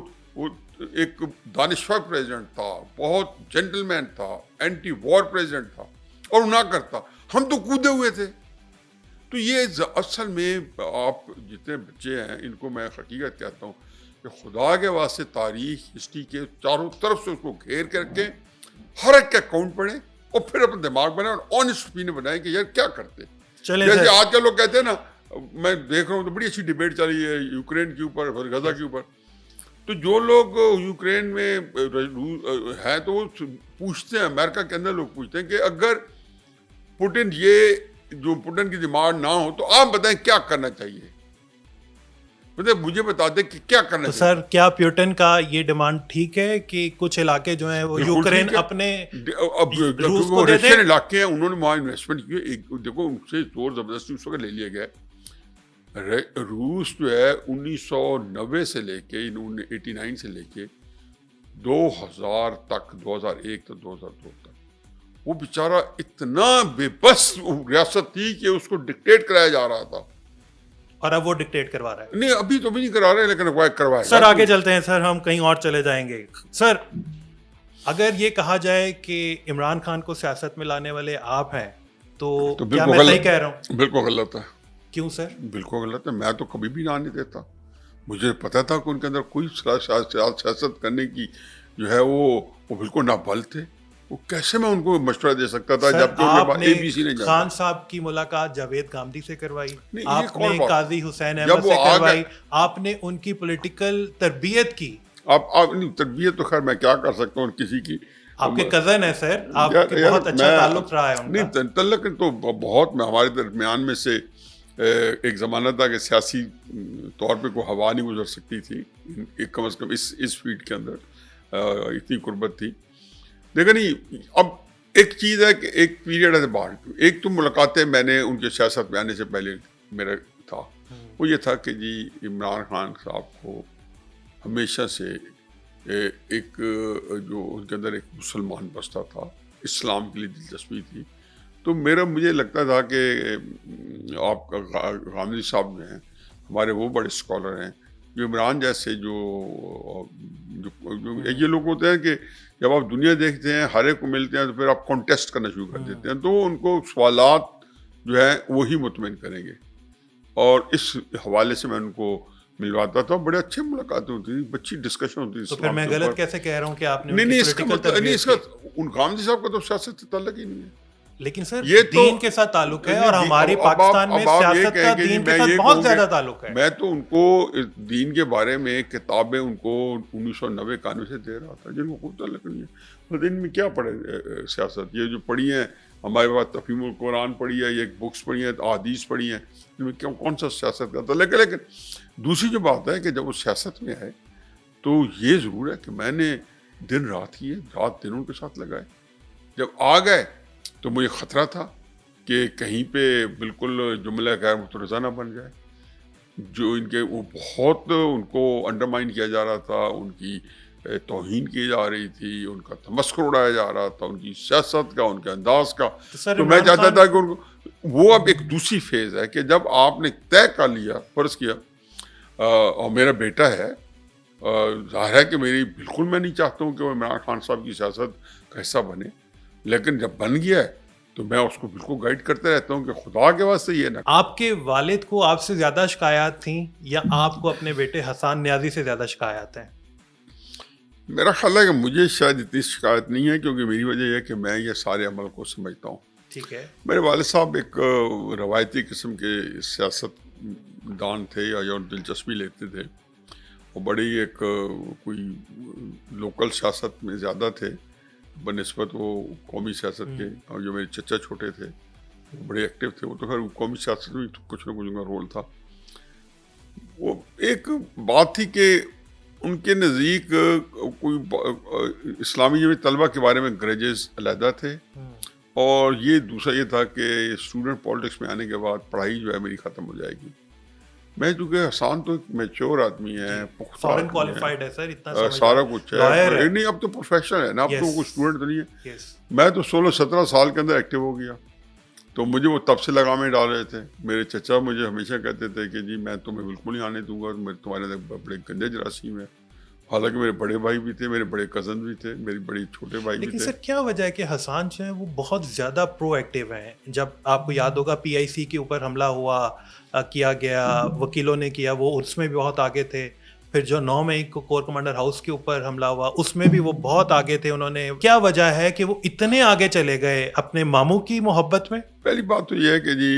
ایک دانشور پریزیڈنٹ تھا، بہت جینٹل مین تھا، اینٹی وار پریزیڈنٹ تھا، اور نہ کرتا. ہم تو کودے ہوئے تھے. تو یہ اصل میں آپ جتنے بچے ہیں ان کو میں حقیقت کہتا ہوں کہ خدا کے واسطے تاریخ ہسٹری کے چاروں طرف سے اس کو گھیر کر کے ہر ایک کا اکاؤنٹ پڑھیں اور پھر اپنا دماغ بنائیں اور آنیسٹ اوپینین بنائیں کہ یار کیا کرتے. جیسے آج کل لوگ کہتے ہیں نا، میں دیکھ رہا ہوں تو بڑی اچھی ڈبیٹ چلی ہے یوکرین کے اوپر اور غزہ کے اوپر. تو جو لوگ یوکرین میں ہیں تو وہ پوچھتے ہیں، امریکہ کے اندر لوگ پوچھتے ہیں کہ اگر پوٹن کی ڈیمانڈ نہ ہو تو آپ بتائیں کیا کرنا چاہیے. مجھے بتا دیں کہ کیا کرنا چاہیے. سر کیا پیوٹن کا یہ ڈیمانڈ ٹھیک ہے کہ کچھ علاقے جو ہیں وہ یوکرین اپنے روس کو دے دے؟ رشین علاقے ہیں، انہوں نے وہاں انویسٹمنٹ کی. دیکھو ان سے زور زبردستی اس وقت لے لیا گیا. روس جو ہے 1990 سے لے کے 89 سے لے کے 2000 تک 2001 تو 2002 تک وہ بیچارہ اتنا بے بس ریاست تھی کہ اس کو ڈکٹیٹ کرایا جا رہا تھا. اور اب وہ ڈکٹیٹ کروا رہا ہے. نہیں ابھی تو بھی نہیں کرا رہے لیکن کروائے. سر آگے چلتے ہیں سر, ہم کہیں اور چلے جائیں گے. سر اگر یہ کہا جائے کہ عمران خان کو سیاست میں لانے والے آپ ہیں تو کیا میں صحیح کہہ رہا ہوں؟ بالکل غلط ہے. کیوں سر؟ بالکل غلط ہے. میں تو کبھی بھی نہ نہیں دیتا. مجھے پتا تھا کہ ان کے اندر کوئی سیاست کرنے کی جو ہے وہ بالکل نابل تھے. وہ کیسے میں ان کو مشورہ دے سکتا تھا جبکہ آپ نے خان صاحب کی ملاقات جاوید گامدی سے کروائی, آپ نے قاضی حسین احمد سے کروائی, آپ نے ان کی پولیٹیکل تربیت کی. آپ تربیت تو خیر میں کیا کر سکتا ہوں کسی کی. آپ کے کزن ہیں سر, آپ کے بہت اچھا تعلق رہا ہے ان کا. نہیں تعلق تو بہت میں ہمارے درمیان میں سے ایک زمانہ تھا کہ سیاسی طور پہ کوئی ہوا نہیں گزر سکتی تھی کم از کم اس فیلڈ کے اندر اتنی قربت تھی. لیکن نہیں اب ایک چیز ہے کہ ایک پیریڈ ہے بعد. ایک تو ملاقاتیں میں نے ان کے سیاست میں آنے سے پہلے میرا تھا, وہ یہ تھا کہ جی عمران خان صاحب کو ہمیشہ سے ایک جو ان کے اندر ایک مسلمان بستہ تھا, اسلام کے لیے دلچسپی تھی. تو مجھے لگتا تھا کہ آپ کا غامدی صاحب جو ہیں ہمارے وہ بڑے اسکالر ہیں, جو عمران جیسے جو یہ لوگ ہوتے ہیں کہ جب آپ دنیا دیکھتے ہیں ہر ایک کو ملتے ہیں تو پھر آپ کانٹیسٹ کرنا شروع کر دیتے ہیں, تو ان کو سوالات جو ہیں وہی مطمئن کریں گے. اور اس حوالے سے میں ان کو ملواتا تھا, بڑے اچھے ملاقاتیں ہوتی تھی, اچھی ڈسکشن ہوتی تھی. تو پھر میں غلط کیسے کہہ رہا ہوں کہ آپ نے نہیں اس کا ان غامدی صاحب کا تو سیاست سے تعلق ہی نہیں ہے. لیکن سر دین کے ساتھ تعلک ہے, اور ہماری پاکستان میں سیاست کا دین کے ساتھ بہت زیادہ تعلق ہے. میں تو ان کو دین کے بارے میں کتابیں ان کو 1990-91 سے دے رہا تھا جن کو خوب تعلق نہیں ہے. دین میں کیا پڑھے سیاست, یہ جو پڑھی ہیں ہمارے پاس تفہیم القرآن پڑھی ہے, یہ بکس پڑھی ہیں, احادیث پڑھی ہیں, ان میں کون سا سیاست کا تعلق ہے. لیکن دوسری جو بات ہے کہ جب وہ سیاست میں آئے تو یہ ضرور ہے کہ میں نے دن رات کیے, رات دن ان کے ساتھ لگائے. جب آ گئے تو مجھے خطرہ تھا کہ کہیں پہ بالکل جملہ غیر مترجمہ نہ بن جائے. جو ان کے وہ بہت ان کو انڈرمائن کیا جا رہا تھا, ان کی توہین کی جا رہی تھی, ان کا تمسخر اڑایا جا رہا تھا, ان کی سیاست کا, ان کے انداز کا. تو میں چاہتا تھا کہ ان کو وہ اب ایک دوسری فیز ہے کہ جب آپ نے طے کر لیا, فرض کیا, اور میرا بیٹا ہے, ظاہر ہے کہ بالکل میں نہیں چاہتا ہوں کہ وہ عمران خان صاحب کی سیاست کا حصہ بنے, لیکن جب بن گیا ہے تو میں اس کو بالکل گائیڈ کرتے رہتا ہوں کہ خدا کے واسطے یہ نہ. آپ کے والد کو آپ سے زیادہ شکایات تھیں یا آپ کو اپنے بیٹے حسان نیازی سے زیادہ شکایات ہیں؟ میرا خیال ہے کہ مجھے شاید اتنی شکایت نہیں ہے, کیونکہ میری وجہ یہ ہے کہ میں یہ سارے عمل کو سمجھتا ہوں. ٹھیک ہے. میرے والد صاحب ایک روایتی قسم کے سیاست دان تھے یا دلچسپی لیتے تھے. وہ بڑی ایک کوئی لوکل سیاست میں زیادہ تھے بنسبت وہ قومی سیاست کے. اور جو میرے چچا چھوٹے تھے وہ بڑے ایکٹیو تھے. وہ تو خیر قومی سیاست میں کچھ نہ کچھ ان کا رول تھا. وہ ایک بات تھی کہ ان کے نزدیک کوئی اسلامی جمعیت طلبہ کے بارے میں گریجز علیحدہ تھے, اور یہ دوسرا یہ تھا کہ اسٹوڈنٹ پالیٹکس میں آنے کے بعد پڑھائی جو ہے میری ختم ہو جائے گی. میں چونکہ حسان تو میچور آدمی ہے, فورن کوالیفائڈ ہے سر, اتنا سارا کچھ ہے, نہیں اب تو پروفیشنل ہے نا, اب تو کوئی اسٹوڈنٹ تو نہیں ہے. میں تو 16-17 سال کے اندر ایکٹیو ہو گیا, تو مجھے وہ تب سے لگامیں ڈال رہے تھے. میرے چچا مجھے ہمیشہ کہتے تھے کہ جی میں تمہیں بالکل نہیں آنے دوں گا, تمہارے بڑے گندے جراثیم ہیں. حالانکہ میرے بڑے بھائی بھی تھے, میرے بڑے کزن بھی تھے, میرے بڑے چھوٹے بھائی بھی تھے. لیکن سر کیا وجہ ہے کہ حسان جو ہیں وہ بہت زیادہ پرو ایکٹیو ہیں؟ جب آپ کو یاد ہوگا PIC کے اوپر حملہ ہوا, کیا گیا, وکیلوں نے کیا, وہ اس میں بھی بہت آگے تھے. پھر جو 9 مئی کو کور کمانڈر ہاؤس کے اوپر حملہ ہوا اس میں بھی وہ بہت آگے تھے. انہوں نے کیا وجہ ہے کہ وہ اتنے آگے چلے گئے اپنے ماموں کی محبت میں؟ پہلی بات تو یہ ہے کہ جی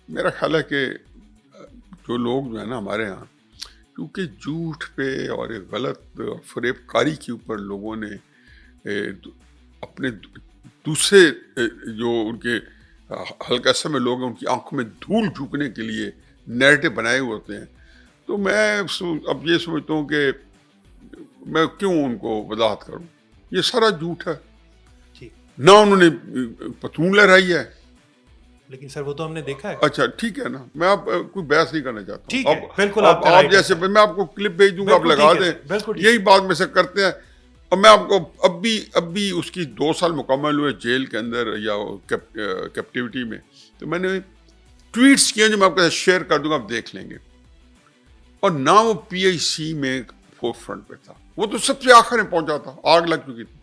میرا خیال ہے کہ جو لوگ جو ہے نا ہمارے ہاں, کیونکہ جھوٹ پہ اور ایک غلط فریب کاری کے اوپر لوگوں نے اپنے دوسرے جو ان کے ہلکا سا میں لوگ ہیں ان کی آنکھوں میں دھول جھونکنے کے لیے نیریٹو بنائے ہوئے ہوتے ہیں. تو میں اب یہ سمجھتا ہوں کہ میں کیوں ان کو وضاحت کروں, یہ سارا جھوٹ ہے. نہ انہوں نے پتلون لہرائی ہے, لیکن سر وہ تو ہم نے دیکھا ہے. اچھا ٹھیک ہے نا, میں آپ کوئی بحث نہیں کرنا چاہتا ٹھیک ہوں. ہے, بالکل آپ جیسے میں آپ کو کلپ بھیج دوں گا, آپ لگا دیں, یہی بات میں سے کرتے ہیں. اور میں آپ کو اب بھی اس کی 2 سال مکمل ہوئے جیل کے اندر یا کیپٹیوٹی میں, تو میں نے ٹویٹس کیے جو میں آپ کے ساتھ شیئر کر دوں گا, آپ دیکھ لیں گے. اور نہ وہ پی آئی سی میں فور فرنٹ پہ تھا, وہ تو سب سے آخر میں پہنچا تھا, آگ لگ چکی تھی.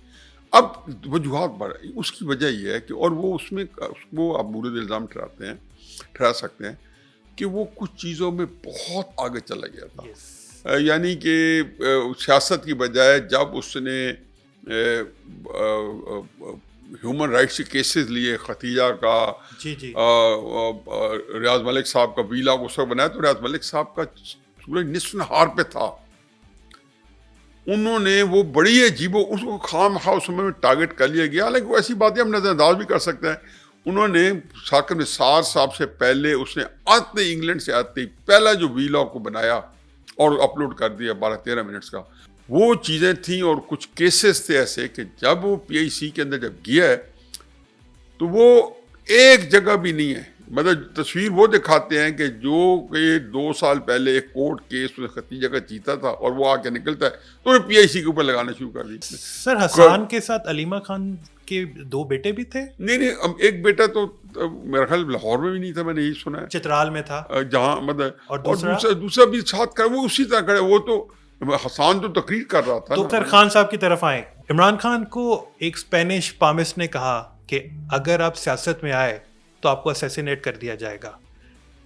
اب وجوہات بڑھ, اس کی وجہ یہ ہے کہ, اور وہ اس میں وہ آپ مورد الزام ٹھہرا سکتے ہیں کہ وہ کچھ چیزوں میں بہت آگے چلا گیا تھا. یعنی کہ سیاست کی بجائے جب اس نے ہیومن رائٹس کے کیسز لیے, ختیجہ کا, ریاض ملک صاحب کا ویلا کو سب بنایا, تو ریاض ملک صاحب کا سورج نصف نہار پہ تھا. انہوں نے وہ بڑی عجیب, اس کو خام خواہ اس میں ٹارگٹ کر لیا گیا. حالانکہ وہ ایسی باتیں ہم نظر انداز بھی کر سکتے ہیں. انہوں نے ثاقب نثار صاحب سے پہلے, اس نے آتے انگلینڈ سے آتے پہلا جو ویلا کو بنایا اور اپلوڈ کر دیا 12-13 منٹس کا, وہ چیزیں تھیں. اور کچھ کیسز تھے ایسے کہ جب وہ پی آئی سی کے اندر جب گیا ہے تو وہ ایک جگہ بھی نہیں ہے. مطلب تصویر وہ دکھاتے ہیں کہ جو کہ 2 سال پہلے ایک کورٹ کیس ختیجہ کا جیتا تھا, اور وہ آ کے نکلتا ہے تو انہیں پی آئی سی کے اوپر لگانا شروع کر دی. سر حسان کے ساتھ علیمہ خان کے 2 بیٹے بھی تھے. نہیں, ایک بیٹا تو میرا خیال لاہور میں بھی نہیں تھا, میں نے یہی سنا ہے, چترال میں تھا جہاں مطلب, اور دوسرا بھی ساتھ کر, وہ اسی طرح کرے. وہ تو حسان تو تقریر کر رہا تھا. ڈاکٹر خان صاحب کی طرف آئے. عمران خان کو ایک اسپینش پامسٹ نے کہا کہ اگر آپ سیاست میں آئے تو آپ کو اسیسینیٹ کر دیا جائے گا.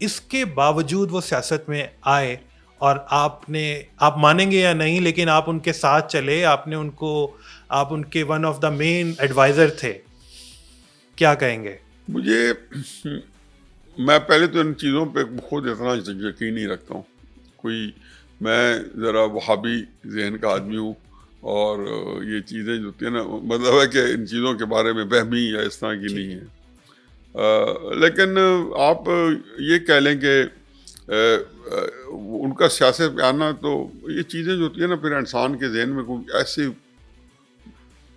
اس کے باوجود وہ سیاست میں آئے, اور آپ مانیں گے یا نہیں, لیکن آپ ان کے ساتھ چلے. آپ ان کے one of the main adviser تھے. کیا کہیں گے؟ میں پہلے تو ان چیزوں پہ خود اتنا یقین نہیں رکھتا ہوں. میں ذرا وہابی ذہن کا آدمی ہوں, اور یہ چیزیں جو ہوتی ہیں نا, مطلب ہے کہ ان چیزوں کے بارے میں وہمی یا اس طرح کی نہیں ہے. لیکن آپ یہ کہہ لیں کہ ان کا سیاست میں آنا, تو یہ چیزیں جو ہوتی ہیں نا, پھر انسان کے ذہن میں کوئی ایسے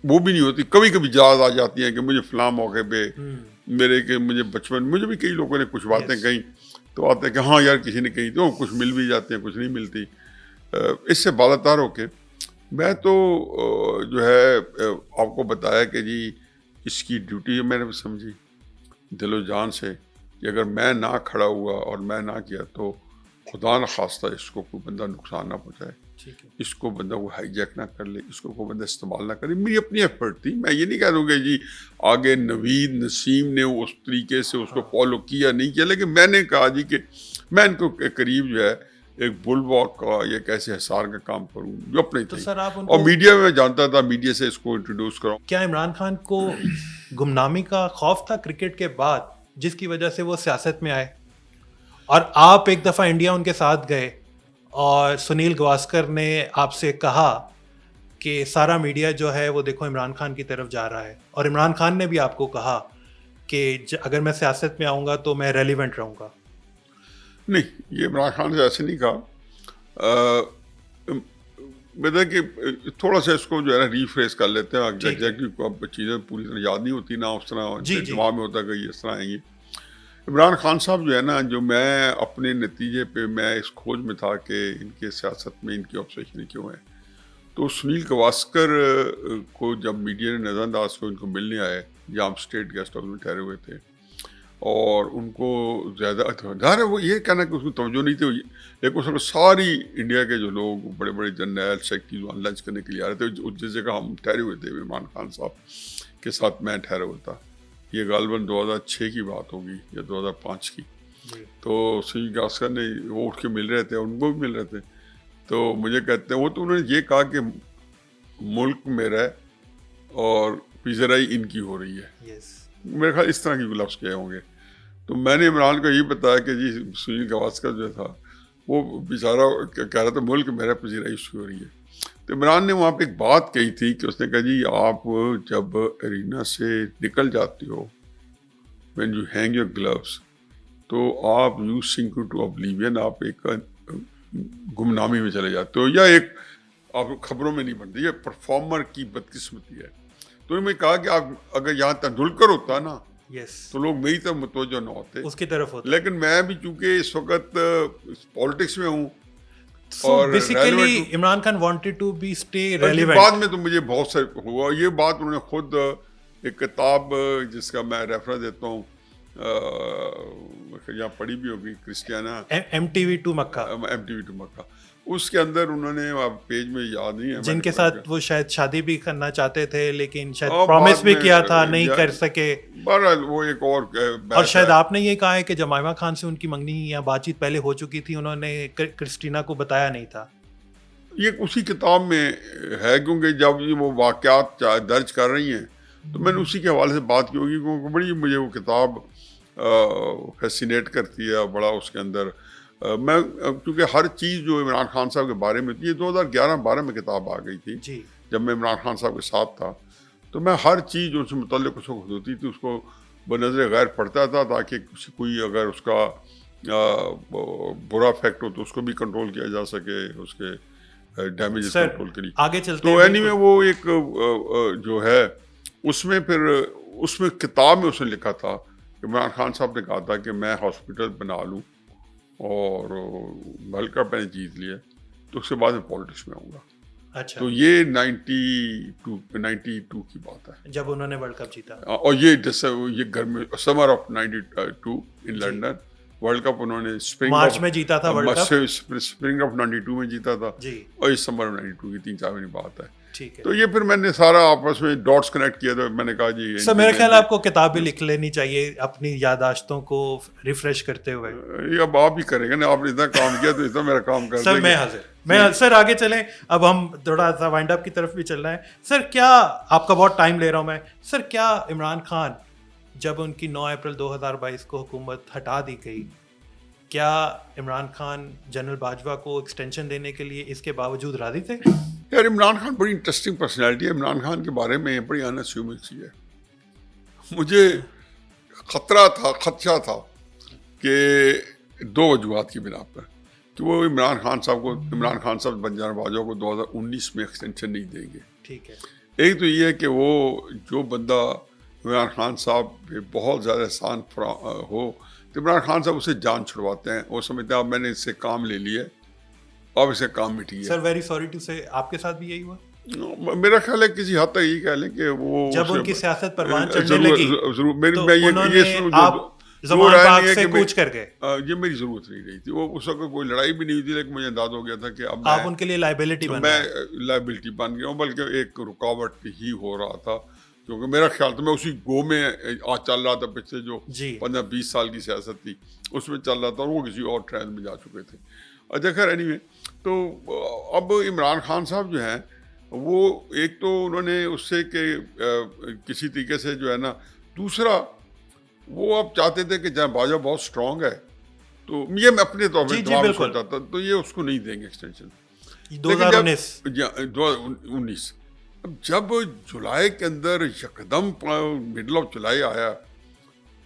وہ بھی نہیں ہوتی. کبھی کبھی یاد آ جاتی ہیں کہ مجھے فلاں موقع پہ مجھے بچپن مجھے بھی کئی لوگوں نے کچھ باتیں کہیں, تو آتے ہیں کہ ہاں یار کسی نے کہی, تو کچھ مل بھی جاتے ہیں, کچھ نہیں ملتی. اس سے بالاتر ہو کے میں تو جو ہے آپ کو بتایا کہ جی اس کی ڈیوٹی میں نے سمجھی دل و جان سے, کہ اگر میں نہ کھڑا ہوا اور میں نہ کیا تو خدا نخواستہ اس کو کوئی بندہ نقصان نہ پہنچائے, اس کو بندہ کو ہائی جیک نہ کر لے, اس کو کوئی بندہ استعمال نہ کرے. میری اپنی ایفرٹ تھی. میں یہ نہیں کہہ دوں کہ جی آگے نوید نسیم نے اس طریقے سے اس کو فالو کیا نہیں کیا, لیکن میں نے کہا جی کہ میں ان کو قریب جو ہے ایک بل واک کا یا کیسے حصار کا کام کروں جو اپنے تھے. اور میڈیا میں جانتا تھا, میڈیا سے اس کو انٹروڈیوس کراؤں. کیا عمران خان کو گمنامی کا خوف تھا کرکٹ کے بعد, جس کی وجہ سے وہ سیاست میں آئے؟ اور آپ ایک دفعہ انڈیا ان کے ساتھ گئے, اور سنیل گواسکر نے آپ سے کہا کہ سارا میڈیا جو ہے وہ دیکھو عمران خان کی طرف جا رہا ہے, اور عمران خان نے بھی آپ کو کہا کہ اگر میں سیاست میں آؤں گا تو میں ریلیونٹ رہوں گا. نہیں, یہ عمران خان سے ایسے نہیں کہا. مطلب کہ تھوڑا سا اس کو جو ہے نا ریفریش کر لیتے ہیں. ایگزیکٹلی اب چیزیں پوری طرح یاد نہیں ہوتی, نہ اس طرح دماغ میں ہوتا کہ اس طرح آئیں گی. عمران خان صاحب جو ہے نا, جو میں اپنے نتیجے پہ میں اس کھوج میں تھا کہ ان کے سیاست میں ان کی آبزرویشن کیوں ہے, تو سنیل گواسکر کو جب میڈیا نے نظر انداز کو ان کو ملنے آئے, جہاں ہم اسٹیٹ گیسٹ ہاؤس میں ٹھہرے ہوئے تھے, اور ان کو زیادہ ظاہر ہے وہ یہ کہنا کہ اس کو توجہ نہیں تھی, لیکن اس وقت ساری انڈیا کے جو لوگ بڑے بڑے جرنیل سیکٹری وہاں لنچ کرنے کے لیے آ رہے تھے. جس جگہ ہم ٹھہرے ہوئے تھے عمران خان صاحب کے ساتھ میں ٹھہرا ہوا تھا, یہ غالباً 2006 کی بات ہوگی یا 2005 کی. تو سنیل گواسکر نے وہ اٹھ کے مل رہے تھے, ان کو بھی مل رہے تھے, تو مجھے کہتے ہیں وہ تو انہوں نے یہ کہا کہ ملک میرا ہے اور پذیرائی ان کی ہو رہی ہے. میرے خیال اس طرح کی لفظ کہے ہوں گے. تو میں نے عمران کو یہ بتایا کہ جی سنیل گواسکر جو تھا وہ بیچارہ کہہ رہا تھا ملک میرا, پذیرائی اس کی ہو رہی ہے. تو عمران نے وہاں پہ ایک بات کہی تھی کہ اس نے کہا جی آپ جب ارینا سے نکل جاتے ہو, when you hang your gloves, تو آپ you sink into oblivion, آپ ایک گمنامی میں چلے جاتے ہو, یا ایک آپ خبروں میں نہیں بنتے. یہ پرفارمر کی بدقسمتی ہے. تو انہوں نے کہا کہ آپ اگر یہاں تندولکر ہوتا نا یس تو لوگ میری طرف متوجہ نہ ہوتے, اس کی طرف ہوتا. لیکن میں بھی چونکہ اس وقت پالیٹکس میں ہوں So basically Imran Khan wanted to be stay relevant. بعد میں تو مجھے بہت سے ہوا یہ بات, انہوں نے خود ایک کتاب جس کا میں ریفرنس دیتا ہوں یہاں پڑھی بھی ہوگی, کرسٹیانا MTV2 مکہ, MTV2 مکہ, اس کے اندر انہوں نے پیج میں یاد نہیں ہے, جن کے ساتھ وہ شاید شادی بھی کرنا چاہتے تھے لیکن شاید پرومس بھی کیا تھا, نہیں کر سکے. بہرحال وہ ایک اور شاید آپ نے یہ کہا ہے کہ جمائمہ خان سے ان کی منگنی یا بات چیت پہلے ہو چکی تھی, انہوں نے کرسٹینا کو بتایا نہیں تھا. یہ اسی کتاب میں ہے, کیونکہ جب وہ واقعات درج کر رہی ہیں تو میں نے اسی کے حوالے سے بات کی ہوگی, کیونکہ بڑی مجھے وہ کتاب فیسینیٹ کرتی ہے, بڑا اس کے اندر میں کیونکہ ہر چیز جو عمران خان صاحب کے بارے میں تھی, یہ 2011-12 میں کتاب آ گئی تھی جی, جب میں عمران خان صاحب کے ساتھ تھا, تو میں ہر چیز جو ان سے متعلق اس وقت ہوتی تھی اس کو بنظر غیر پڑھتا تھا, تاکہ کوئی اگر اس کا برا افیکٹ ہو تو اس کو بھی کنٹرول کیا جا سکے, اس کے ڈیمیجز کنٹرول کے لیے. آگے چلتے تو اینی میں وہ ایک جو ہے اس میں پھر اس میں کتاب میں اس نے لکھا تھا, عمران خان صاحب نے کہا تھا کہ میں ہاسپٹل بنا لوں اور ورلڈ کپ میں نے جیت لیا تو اس کے بعد میں پالیٹکس میں آؤں گا. اچھا, تو یہ 92 کی بات ہے جب انہوں نے ورلڈ کپ جیتا, اور یہ گرمی summer of 92 in London, world cup انہوں نے مارچ میں جیتا تھا, ورلڈ کپ اسپرنگ آف 92 میں جیتا تھا جی, اور اس سمر 92 کی 3-4 مہینے بات ہے. ٹھیک ہے. تو یہ پھر میں نے سارا آپس میں ڈاٹس کنیکٹ کیا, تو میں نے کہا جی سر میرا خیال آپ کو کتاب بھی لکھ لینی چاہیے اپنی یادداشتوں کو ریفریش کرتے ہوئے. یہ اب آپ ہی کریں گے نا, آپ نے اتنا کام کیا تو اتنا میرا کام کر دیں. سر میں حاضر, سر آگے چلیں, اب ہم تھوڑا سا وائنڈ اپ کی طرف بھی چل رہے ہیں. سر کیا آپ کا بہت ٹائم لے رہا ہوں میں, سر کیا عمران خان جب ان کی 9 اپریل 2022 کو حکومت ہٹا دی گئی, کیا عمران خان جنرل باجوہ کو ایکسٹینشن دینے کے لیے اس کے باوجود راضی تھے؟ یار عمران خان بڑی انٹرسٹنگ پرسنالٹی ہے. عمران خان کے بارے میں بڑی اناسیومنگ ہے. مجھے خدشہ تھا کہ 2 وجوہات کی بنا پر کہ وہ عمران خان صاحب جنرل باجوہ کو 2019 میں ایکسٹینشن نہیں دیں گے. ٹھیک ہے. ایک تو یہ ہے کہ وہ جو بندہ عمران خان صاحب پہ بہت زیادہ احسان ہو تو عمران خان صاحب اسے جان چھڑواتے ہیں, وہ سمجھتے ہیں اب میں نے اس سے کام لے لیا, اب اسے کام مٹ گیا. سر ویری سوری ٹو سے آپ کے ساتھ بھی یہی ہوا؟ میرا خیال ہے کسی حد تک یہی کہہ لیں کہ وہ جب ان کی سیاست پروان چڑھنے لگی تو زمان پاک سے کوچ کر گئے. یہ میری ضرورت نہیں رہی تھی, وہ اس وقت کوئی لڑائی بھی نہیں ہوئی تھی, لیکن مجھے انداز ہو گیا تھا کہ اب آپ ان کے لیے لائبلٹی بن میں لائبلٹی بن گیا ہوں, بلکہ ایک رکاوٹ ہی ہو رہا تھا, کیونکہ میرا خیال تھا میں اسی گو میں چل رہا تھا پچھلے جو 15-20 سال کی سیاست تھی اس میں چل رہا تھا, اور وہ کسی اور ٹرینڈ میں جا چکے تھے. اچھا خیر اینی وے, تو اب عمران خان صاحب جو ہیں وہ ایک تو انہوں نے اس سے کہ کسی طریقے سے جو ہے نا, دوسرا وہ اب چاہتے تھے کہ جناب باجوہ بہت اسٹرانگ ہے, تو یہ میں اپنے طور پہ دماغ میں سوچا تھا, تو یہ اس کو نہیں دیں گے ایکسٹینشن 2019. اب جب جولائی کے اندر یکدم مڈل آف جولائی آیا,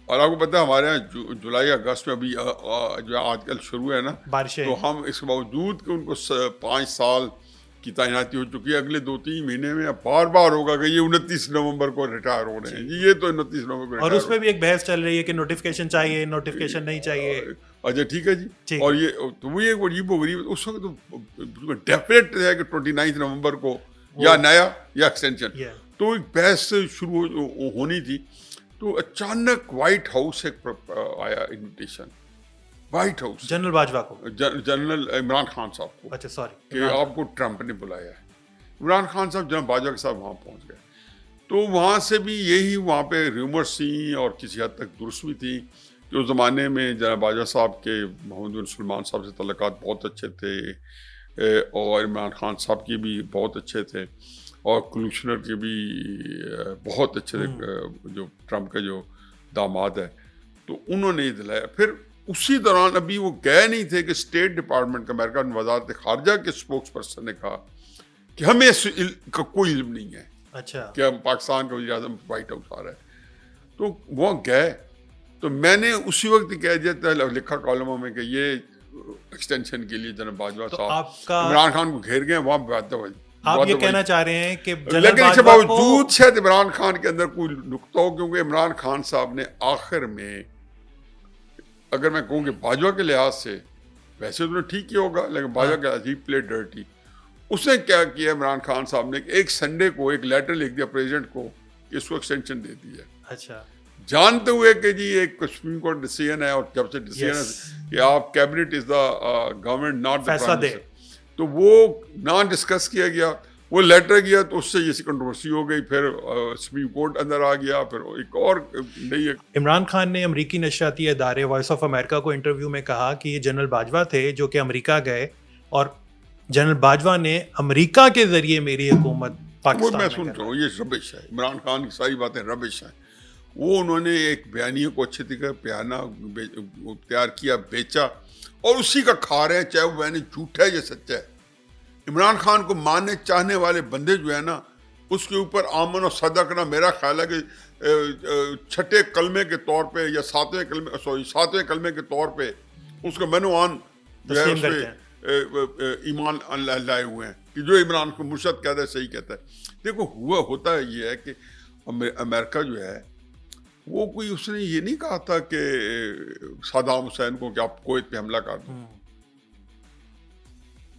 اور آپ کو پتہ ہے ہمارے یہاں جولائی اگست میں ابھی جو آج کل شروع ہے نا بارشیں, تو ہم اس کے باوجود کہ ان کو 5 سال کی تعیناتی ہو چکی ہے, اگلے 2-3 مہینے میں بار بار ہوگا کہ یہ 29 نومبر کو ریٹائر ہو رہے ہیں جی, یہ تو 29 نومبر کو, اور اس پہ بھی ایک بحث چل رہی ہے کہ نوٹیفیکیشن چاہیے, نوٹیفیکیشن نہیں چاہیے. اچھا ٹھیک ہے جی, اور یہ تو وہ ایک عجیب و غریب اس وقت تو ڈیفینیٹ ہے کہ 29 نومبر کو یا نیا یا ایکسٹینشن, تو ایک بحث شروع ہونی تھی. تو اچانک وائٹ ہاؤس سے آیا invitation, white house general Bajwa کو, جنرل عمران خان صاحب کو, اچھا سوری, کہ آپ کو ٹرمپ نے بلایا ہے. عمران خان صاحب جنرل باجوہ کے ساتھ وہاں پہنچ گئے, تو وہاں سے بھی یہی وہاں پہ ریومرس تھیں اور کسی حد تک درست بھی تھیں کہ اس زمانے میں جنرل باجوہ صاحب کے محمد بن سلمان صاحب سے تعلقات بہت اچھے تھے, اور عمران خان صاحب کی بھی بہت اچھے تھے, اور کلوشنر کے بھی بہت اچھے تھے, جو ٹرمپ کے جو داماد ہے, تو انہوں نے یہ دلایا. پھر اسی دوران ابھی وہ گئے نہیں تھے کہ اسٹیٹ ڈپارٹمنٹ کا, امریکہ وزارت خارجہ کے اسپوکس پرسن نے کہا کہ ہمیں اس کا کوئی علم نہیں ہے, اچھا, کہ پاکستان کا وزیر اعظم وائٹ ہاؤس آ رہا ہے. تو وہ گئے, تو میں نے اسی وقت کہہ دیا تھا, لکھا کالموں میں کہ یہ ایکسٹینشن کے لیے جناب باجوہ صاحب عمران خان کو گھیر گئے, وہاں آپ یہ کہنا چاہ رہے ہیں کہ لیکن اس کے باوجود شاید عمران خان کے اندر کوئی نقطہ ہو، کیونکہ عمران خان صاحب نے آخر میں، اگر میں کہوں کہ باجوہ کے لحاظ سے ویسے تو ٹھیک ہی ہوگا، لیکن باجوہ کے لحاظ ہی پلے ڈرٹی. اس نے کیا کیا عمران خان صاحب نے، ایک سنڈے کو ایک لیٹر لکھ دیا پریزیڈنٹ کو کہ اس کو ایکسٹینشن دے دی ہے. اچھا. جانتے ہوئے کہ جی ایک سپریم کورٹ ڈیسیژن ہے، اور جب سے ڈیسیژن ہے کہ آپ cabinet is the government not the prime minister, تو وہ نہ ڈسکس کیا گیا. وہ لیٹر گیا تو اس سے یہ کنٹروورسی ہو گئی، پھر سپریم کورٹ اندر آ گیا، پھر ایک اور نئی. عمران خان نے امریکی نشریاتی ادارے وائس آف امریکہ کو انٹرویو میں کہا کہ یہ جنرل باجوہ تھے جو کہ امریکہ گئے، اور جنرل باجوہ نے امریکہ کے ذریعے میری حکومت پاکستان میں سنتا ہوں یہ ربش ہے. عمران خان کی ساری باتیں ربش ہیں. وہ انہوں نے ایک بیانیے کو اچھے طریقے بیانہ تیار کیا، بیچا، اور اسی کا کھا رہے ہیں، چاہے وہ بیانیہ جھوٹا ہے یا سچا ہے. عمران خان کو ماننے چاہنے والے بندے جو ہے نا، اس کے اوپر آمن و صدق کرنا، میرا خیال ہے کہ چھٹے کلمے کے طور پہ یا ساتویں کلمے کے طور پہ اس کا منوان جو ہے اس پہ ایمان لائے ہوئے ہیں کہ جو عمران کو مرشد کہتا ہے صحیح کہتا ہے. دیکھو ہوتا ہے یہ ہے کہ امریکہ جو ہے وہ کوئی، اس نے یہ نہیں کہا تھا کہ صدام حسین کو کہ آپ کویت پہ حملہ کر دیں.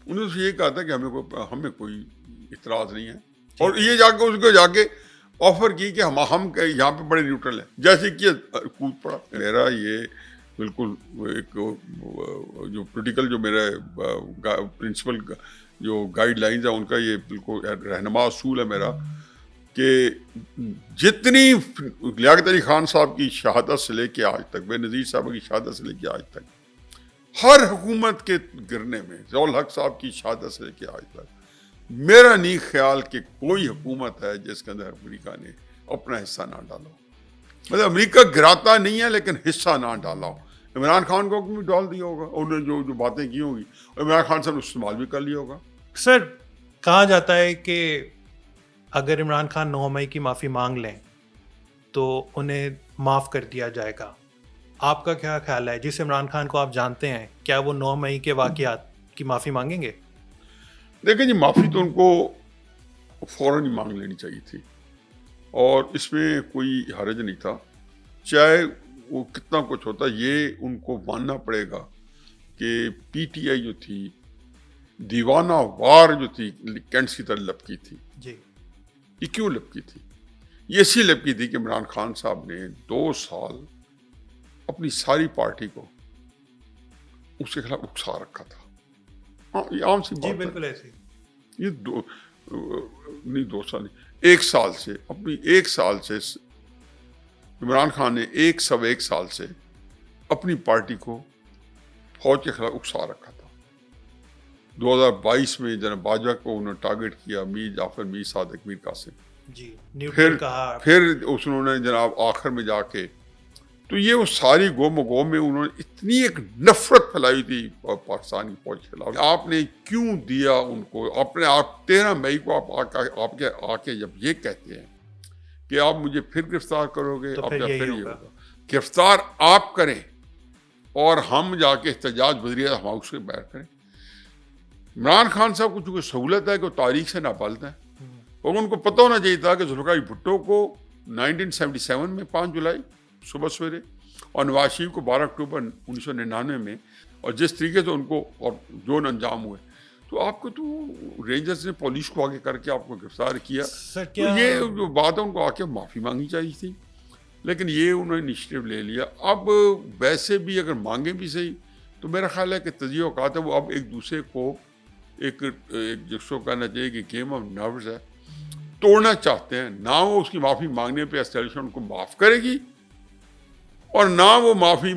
انہوں نے یہ کہا تھا کہ ہمیں کوئی اعتراض نہیں ہے، اور یہ جا کے آفر کی کہ ہم یہاں پہ بڑے نیوٹرل ہیں، جیسے کہ کود پڑا. میرا یہ بالکل ایک جو پولیٹیکل جو میرا پرنسپل جو گائیڈ لائنز ہیں ان کا یہ بالکل رہنما اصول ہے میرا، کہ جتنی لیاقت علی خان صاحب کی شہادت سے لے کے آج تک، بے نظیر صاحب کی شہادت سے لے کے آج تک، ہر حکومت کے گرنے میں، ضیاء الحق صاحب کی شہادت سے لے کے آج تک، میرا نہیں خیال کہ کوئی حکومت ہے جس کے اندر امریکہ نے اپنا حصہ نہ ڈالا ہو. مطلب امریکہ گراتا نہیں ہے لیکن حصہ نہ ڈالا ہو. عمران خان کو بھی ڈال دیا ہوگا، انہوں نے جو باتیں کی ہوں گی، عمران خان صاحب نے استعمال بھی کر لیا ہوگا. سر کہا جاتا ہے کہ اگر عمران خان 9 مئی کی معافی مانگ لیں تو انہیں معاف کر دیا جائے گا. آپ کا کیا خیال ہے؟ جس عمران خان کو آپ جانتے ہیں، کیا وہ 9 مئی کے واقعات کی معافی مانگیں گے؟ دیکھیں جی، معافی تو ان کو فوراً ہی مانگ لینی چاہیے تھی، اور اس میں کوئی حرج نہیں تھا. چاہے وہ کتنا کچھ ہوتا، یہ ان کو ماننا پڑے گا کہ پی ٹی آئی جو تھی، دیوانہ وار جو تھی، کینٹس کی طرح لپکی تھی. جی. یہ کیوں لپکی تھی؟ یہ اسی لپکی تھی کہ عمران خان صاحب نے 2 سال اپنی ساری پارٹی کو اس کے خلاف اکسا رکھا تھا. ہاں یہ عام سی بات ہے. جی بالکل ایسے. یہ 2 سال نہیں، 1 سال سے، اپنی 1 سال سے عمران خان نے 1 سال سے اپنی پارٹی کو فوج کے خلاف اکسا رکھا تھا. 2022 میں جناب باجوہ کو انہوں نے ٹارگٹ کیا، میر جعفر، میر صادق، میر قاسم. جی. پھر انہوں نے جناب آخر میں جا کے، تو یہ وہ ساری گوم میں انہوں نے اتنی ایک نفرت پھیلائی تھی پاکستان کی فوج کے خلاف. آپ نے کیوں دیا ان کو؟ اپنے آپ 13 مئی کو آپ آ کے جب یہ کہتے ہیں کہ آپ مجھے پھر گرفتار کرو گے، آپ کا پھر یہ ہوگا. گرفتار آپ کریں اور ہم جا کے احتجاج وزیر ہاؤس کے باہر کریں. عمران خان صاحب کو چونکہ سہولت ہے کہ وہ تاریخ سے ناپلد ہیں، اور ان کو پتہ ہونا چاہیے تھا کہ ذوالفقار بھٹو کو 1977 میں 5 جولائی صبح سویرے، اور نواز شریف کو 12 اکتوبر 1999 میں، اور جس طریقے سے ان کو اور جو انجام ہوئے، تو آپ کو تو رینجرز نے پولیس کو آگے کر کے آپ کو گرفتار کیا. تو یہ جو بات ہے ان کو آ کے معافی مانگنی چاہیے تھی، لیکن یہ انہوں نے انیشیٹو لے لیا. اب ویسے بھی اگر مانگیں بھی صحیح، تو میرا خیال ہے کہ تجزیہ اوقات ہے وہ اب ایک دوسرے کو ایک جس کو کہنا چاہیے کہ گیم آف نروز ہے، توڑنا چاہتے ہیں. نہ وہ اس کی معافی مانگنے پہ اسٹیبلشمنٹ ان کو معاف کرے گی، اور نہ وہ معافی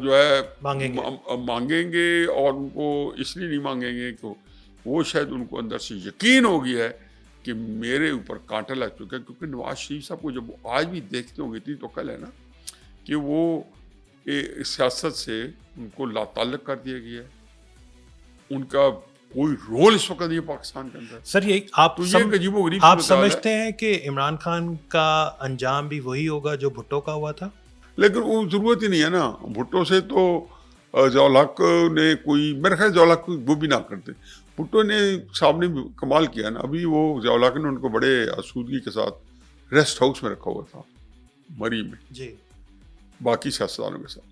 جو ہے مانگیں گے. اور ان کو اس لیے نہیں مانگیں گے کہ وہ شاید ان کو اندر سے یقین ہو گیا ہے کہ میرے اوپر کانٹا لگ چکا ہے. کیونکہ نواز شریف صاحب کو جب آج بھی دیکھتے ہوں گے، اتنی تو کل ہے نا کہ وہ سیاست سے ان کو لا تعلق کر دیا گیا ہے. ان کا کوئی رول اس وقت نہیں ہے پاکستان کے اندر. سر یہ آپ سمجھتے ہیں کہ عمران خان کا انجام بھی وہی ہوگا جو بھٹو کا ہوا تھا؟ لیکن وہ ضرورت ہی نہیں ہے نا. بھٹو سے تو ضیاء الحق نے کوئی، میرے خیال ضیاء الحق وہ بھی نہ کرتے. بھٹو نے صاحب نے کمال کیا نا. ابھی وہ ضیاء الحق نے ان کو بڑے آسودگی کے ساتھ ریسٹ ہاؤس میں رکھا ہوا تھا مری میں جی باقی سیاستدانوں کے ساتھ.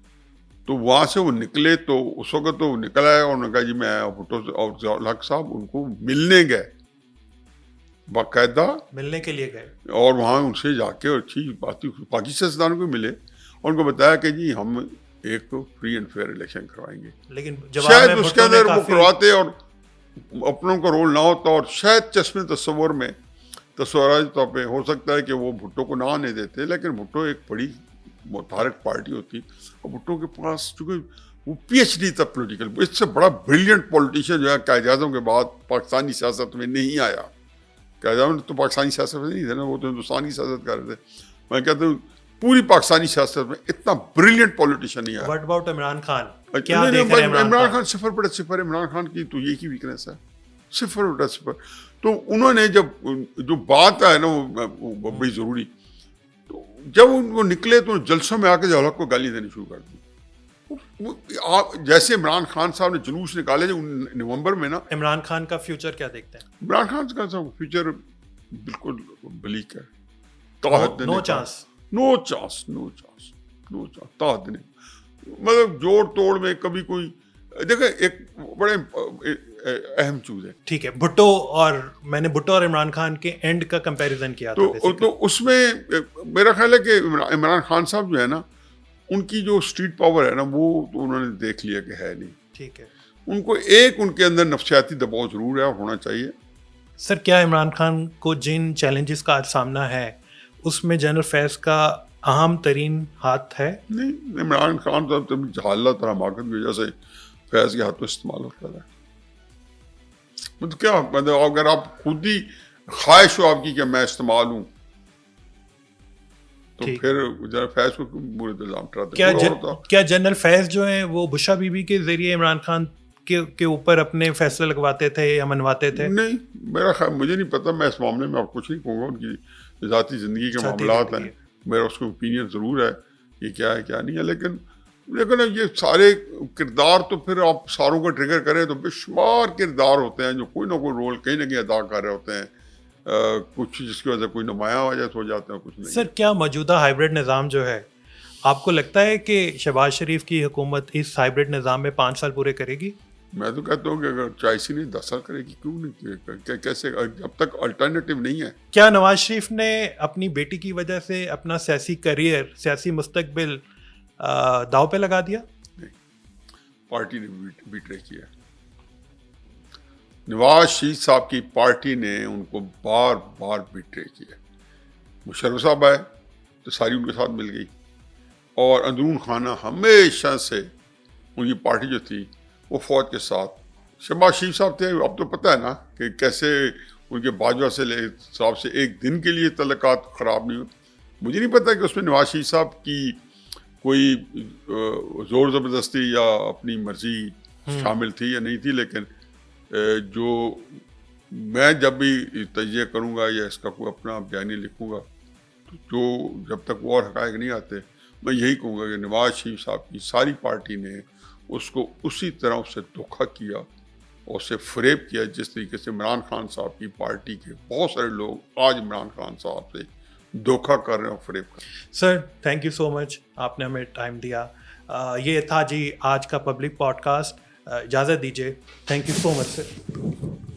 تو وہاں سے وہ نکلے تو اس وقت تو نکل آئے اور انہوں نے کہا جی میں بھٹو اور ضیاء الحق صاحب ان کو ملنے گئے باقاعدہ ملنے کے لیے گئے اور وہاں ان سے جا کے اچھی بات باقی سیاستدانوں کو ملے اور ان کو بتایا کہ جی ہم ایک فری اینڈ فیئر الیکشن کروائیں گے. لیکن شاید اس کے اندر وہ کرواتے اور اپنوں کا رول نہ ہوتا اور شاید چشم تصور میں تصوراتی طور پہ ہو سکتا ہے کہ وہ بھٹو کو نہ آنے دیتے. لیکن بھٹو ایک بڑی متحرک پارٹی ہوتی اور بھٹو کے پاس چونکہ وہ پی ایچ ڈی تھا پولیٹیکل, اس سے بڑا بریلینٹ پولیٹیشین جو ہے قائد اعظم کے بعد پاکستانی سیاست میں نہیں آیا. قائد اعظم تو پاکستانی سیاست میں نہیں تھے نا, وہ تو ہندوستانی سیاست کر رہے تھے. میں کہتا ہوں پوری پاکستانی سیاست میں اتنا بریلینٹ پولیٹیشین نہیں آیا. What about Imran Khan? کیا دیکھ رہے ہیں عمران خان؟ صفر بٹا صفر. عمران خان کی تو یہ کی ویکنیس ہے, صفر بٹا صفر. تو انہوں نے جب جو بات ہے نا وہ بڑی ضروری, تو جب وہ نکلے تو جلسوں میں آ کے ضیاء الحق کو گالی دینی شروع کر دی. جیسے عمران خان صاحب نے جلوس نکالے نومبر میں نا. عمران خان کا فیوچر کیا دیکھتے ہیں؟ عمران خان کا فیوچر بالکل بلیک ہے. نو چانس تاحد نہیں. مطلب جوڑ توڑ میں کبھی کوئی دیکھیں ایک بڑے اہم چیز ہے. ٹھیک ہے, بھٹو اور میں نے بھٹو اور عمران خان کے اینڈ کا کمپیریزن کیا تھا. تو اس میں میرا خیال ہے کہ عمران خان صاحب جو ہے نا ان کی جو اسٹریٹ پاور ہے نا وہ تو انہوں نے دیکھ لیا کہ ہے نہیں. ٹھیک ہے, ان کو ایک ان کے اندر نفسیاتی دباؤ ضرور ہے اور ہونا چاہیے. سر کیا عمران خان کو جن چیلنجز کا سامنا ہے اس میں جنرل فیض کا اہم ترین ہاتھ ہے؟ نہیں, عمران خان صاحب جہالت اور حماقت کی وجہ سے فیض کے ہاتھوں استعمال ہوتا ہے. مطلب کیا مطلب اگر آپ خود ہی خواہش ہو آپ کی کہ میں استعمال ہوں تو پھر جنرل فیض کو برے الزام ٹراتے. کیا جنرل فیض جو ہیں وہ بشا بی بی کے ذریعے عمران خان کے اوپر اپنے فیصلے لگواتے تھے یا منواتے تھے؟ نہیں, میرا خیال مجھے نہیں پتا, میں اس معاملے میں آپ کچھ نہیں کہوں گا. ان کی ذاتی زندگی کے معاملات ہیں, میرا اس کو اوپینین ضرور ہے یہ کیا ہے کیا نہیں ہے. لیکن یہ سارے کردار تو پھر آپ ساروں کو ٹریگر کریں تو بے شمار کردار ہوتے ہیں جو کوئی نہ کوئی رول کہیں نہ کہیں ادا کر رہے ہوتے ہیں. کچھ جس کی وجہ سے کوئی نمایاں وجہ ہو جاتے ہیں, کچھ نہیں. سر کیا موجودہ ہائیبرڈ نظام جو ہے آپ کو لگتا ہے کہ شہباز شریف کی حکومت اس ہائیبرڈ نظام میں 5 سال پورے کرے گی؟ میں تو کہتا ہوں کہ اگر چائس ہی نہیں 10 سال کرے گی کیوں نہیں, کیسے جب تک الٹرنیٹیو نہیں ہے. کیا نواز شریف نے اپنی بیٹی کی وجہ سے اپنا سیاسی کریئر, سیاسی مستقبل داؤ پہ لگا دیا؟ نہیں, پارٹی نے بیٹرے کیا. نواز شریف صاحب کی پارٹی نے ان کو بار بار بیٹرے کیا. مشرف صاحب آئے تو ساری ان کے ساتھ مل گئی اور اندرون خانہ ہمیشہ سے ان کی پارٹی جو تھی وہ فوج کے ساتھ. شہباز شریف صاحب تھے, اب تو پتہ ہے نا کہ کیسے ان کے باجوہ سے صاحب سے ایک دن کے لیے تعلقات خراب نہیں ہوتے. مجھے نہیں پتا کہ اس میں نواز شریف صاحب کی کوئی زور زبردستی یا اپنی مرضی شامل تھی یا نہیں تھی, لیکن جو میں جب بھی تجزیہ کروں گا یا اس کا کوئی اپنا بیانیہ لکھوں گا تو جو جب تک وہ اور حقائق نہیں آتے میں یہی کہوں گا کہ نواز شریف صاحب کی ساری پارٹی نے اس کو اسی طرح اس سے دھوکہ کیا اور اسے فریب کیا جس طریقے سے عمران خان صاحب کی پارٹی کے بہت سارے لوگ آج عمران خان صاحب سے دھوکہ کر رہے ہیں اور فریب کر رہے ہیں. سر تھینک یو سو مچ, آپ نے ہمیں ٹائم دیا. یہ تھا جی آج کا پبلک پوڈ کاسٹ. اجازت دیجیے. Thank you so much sir.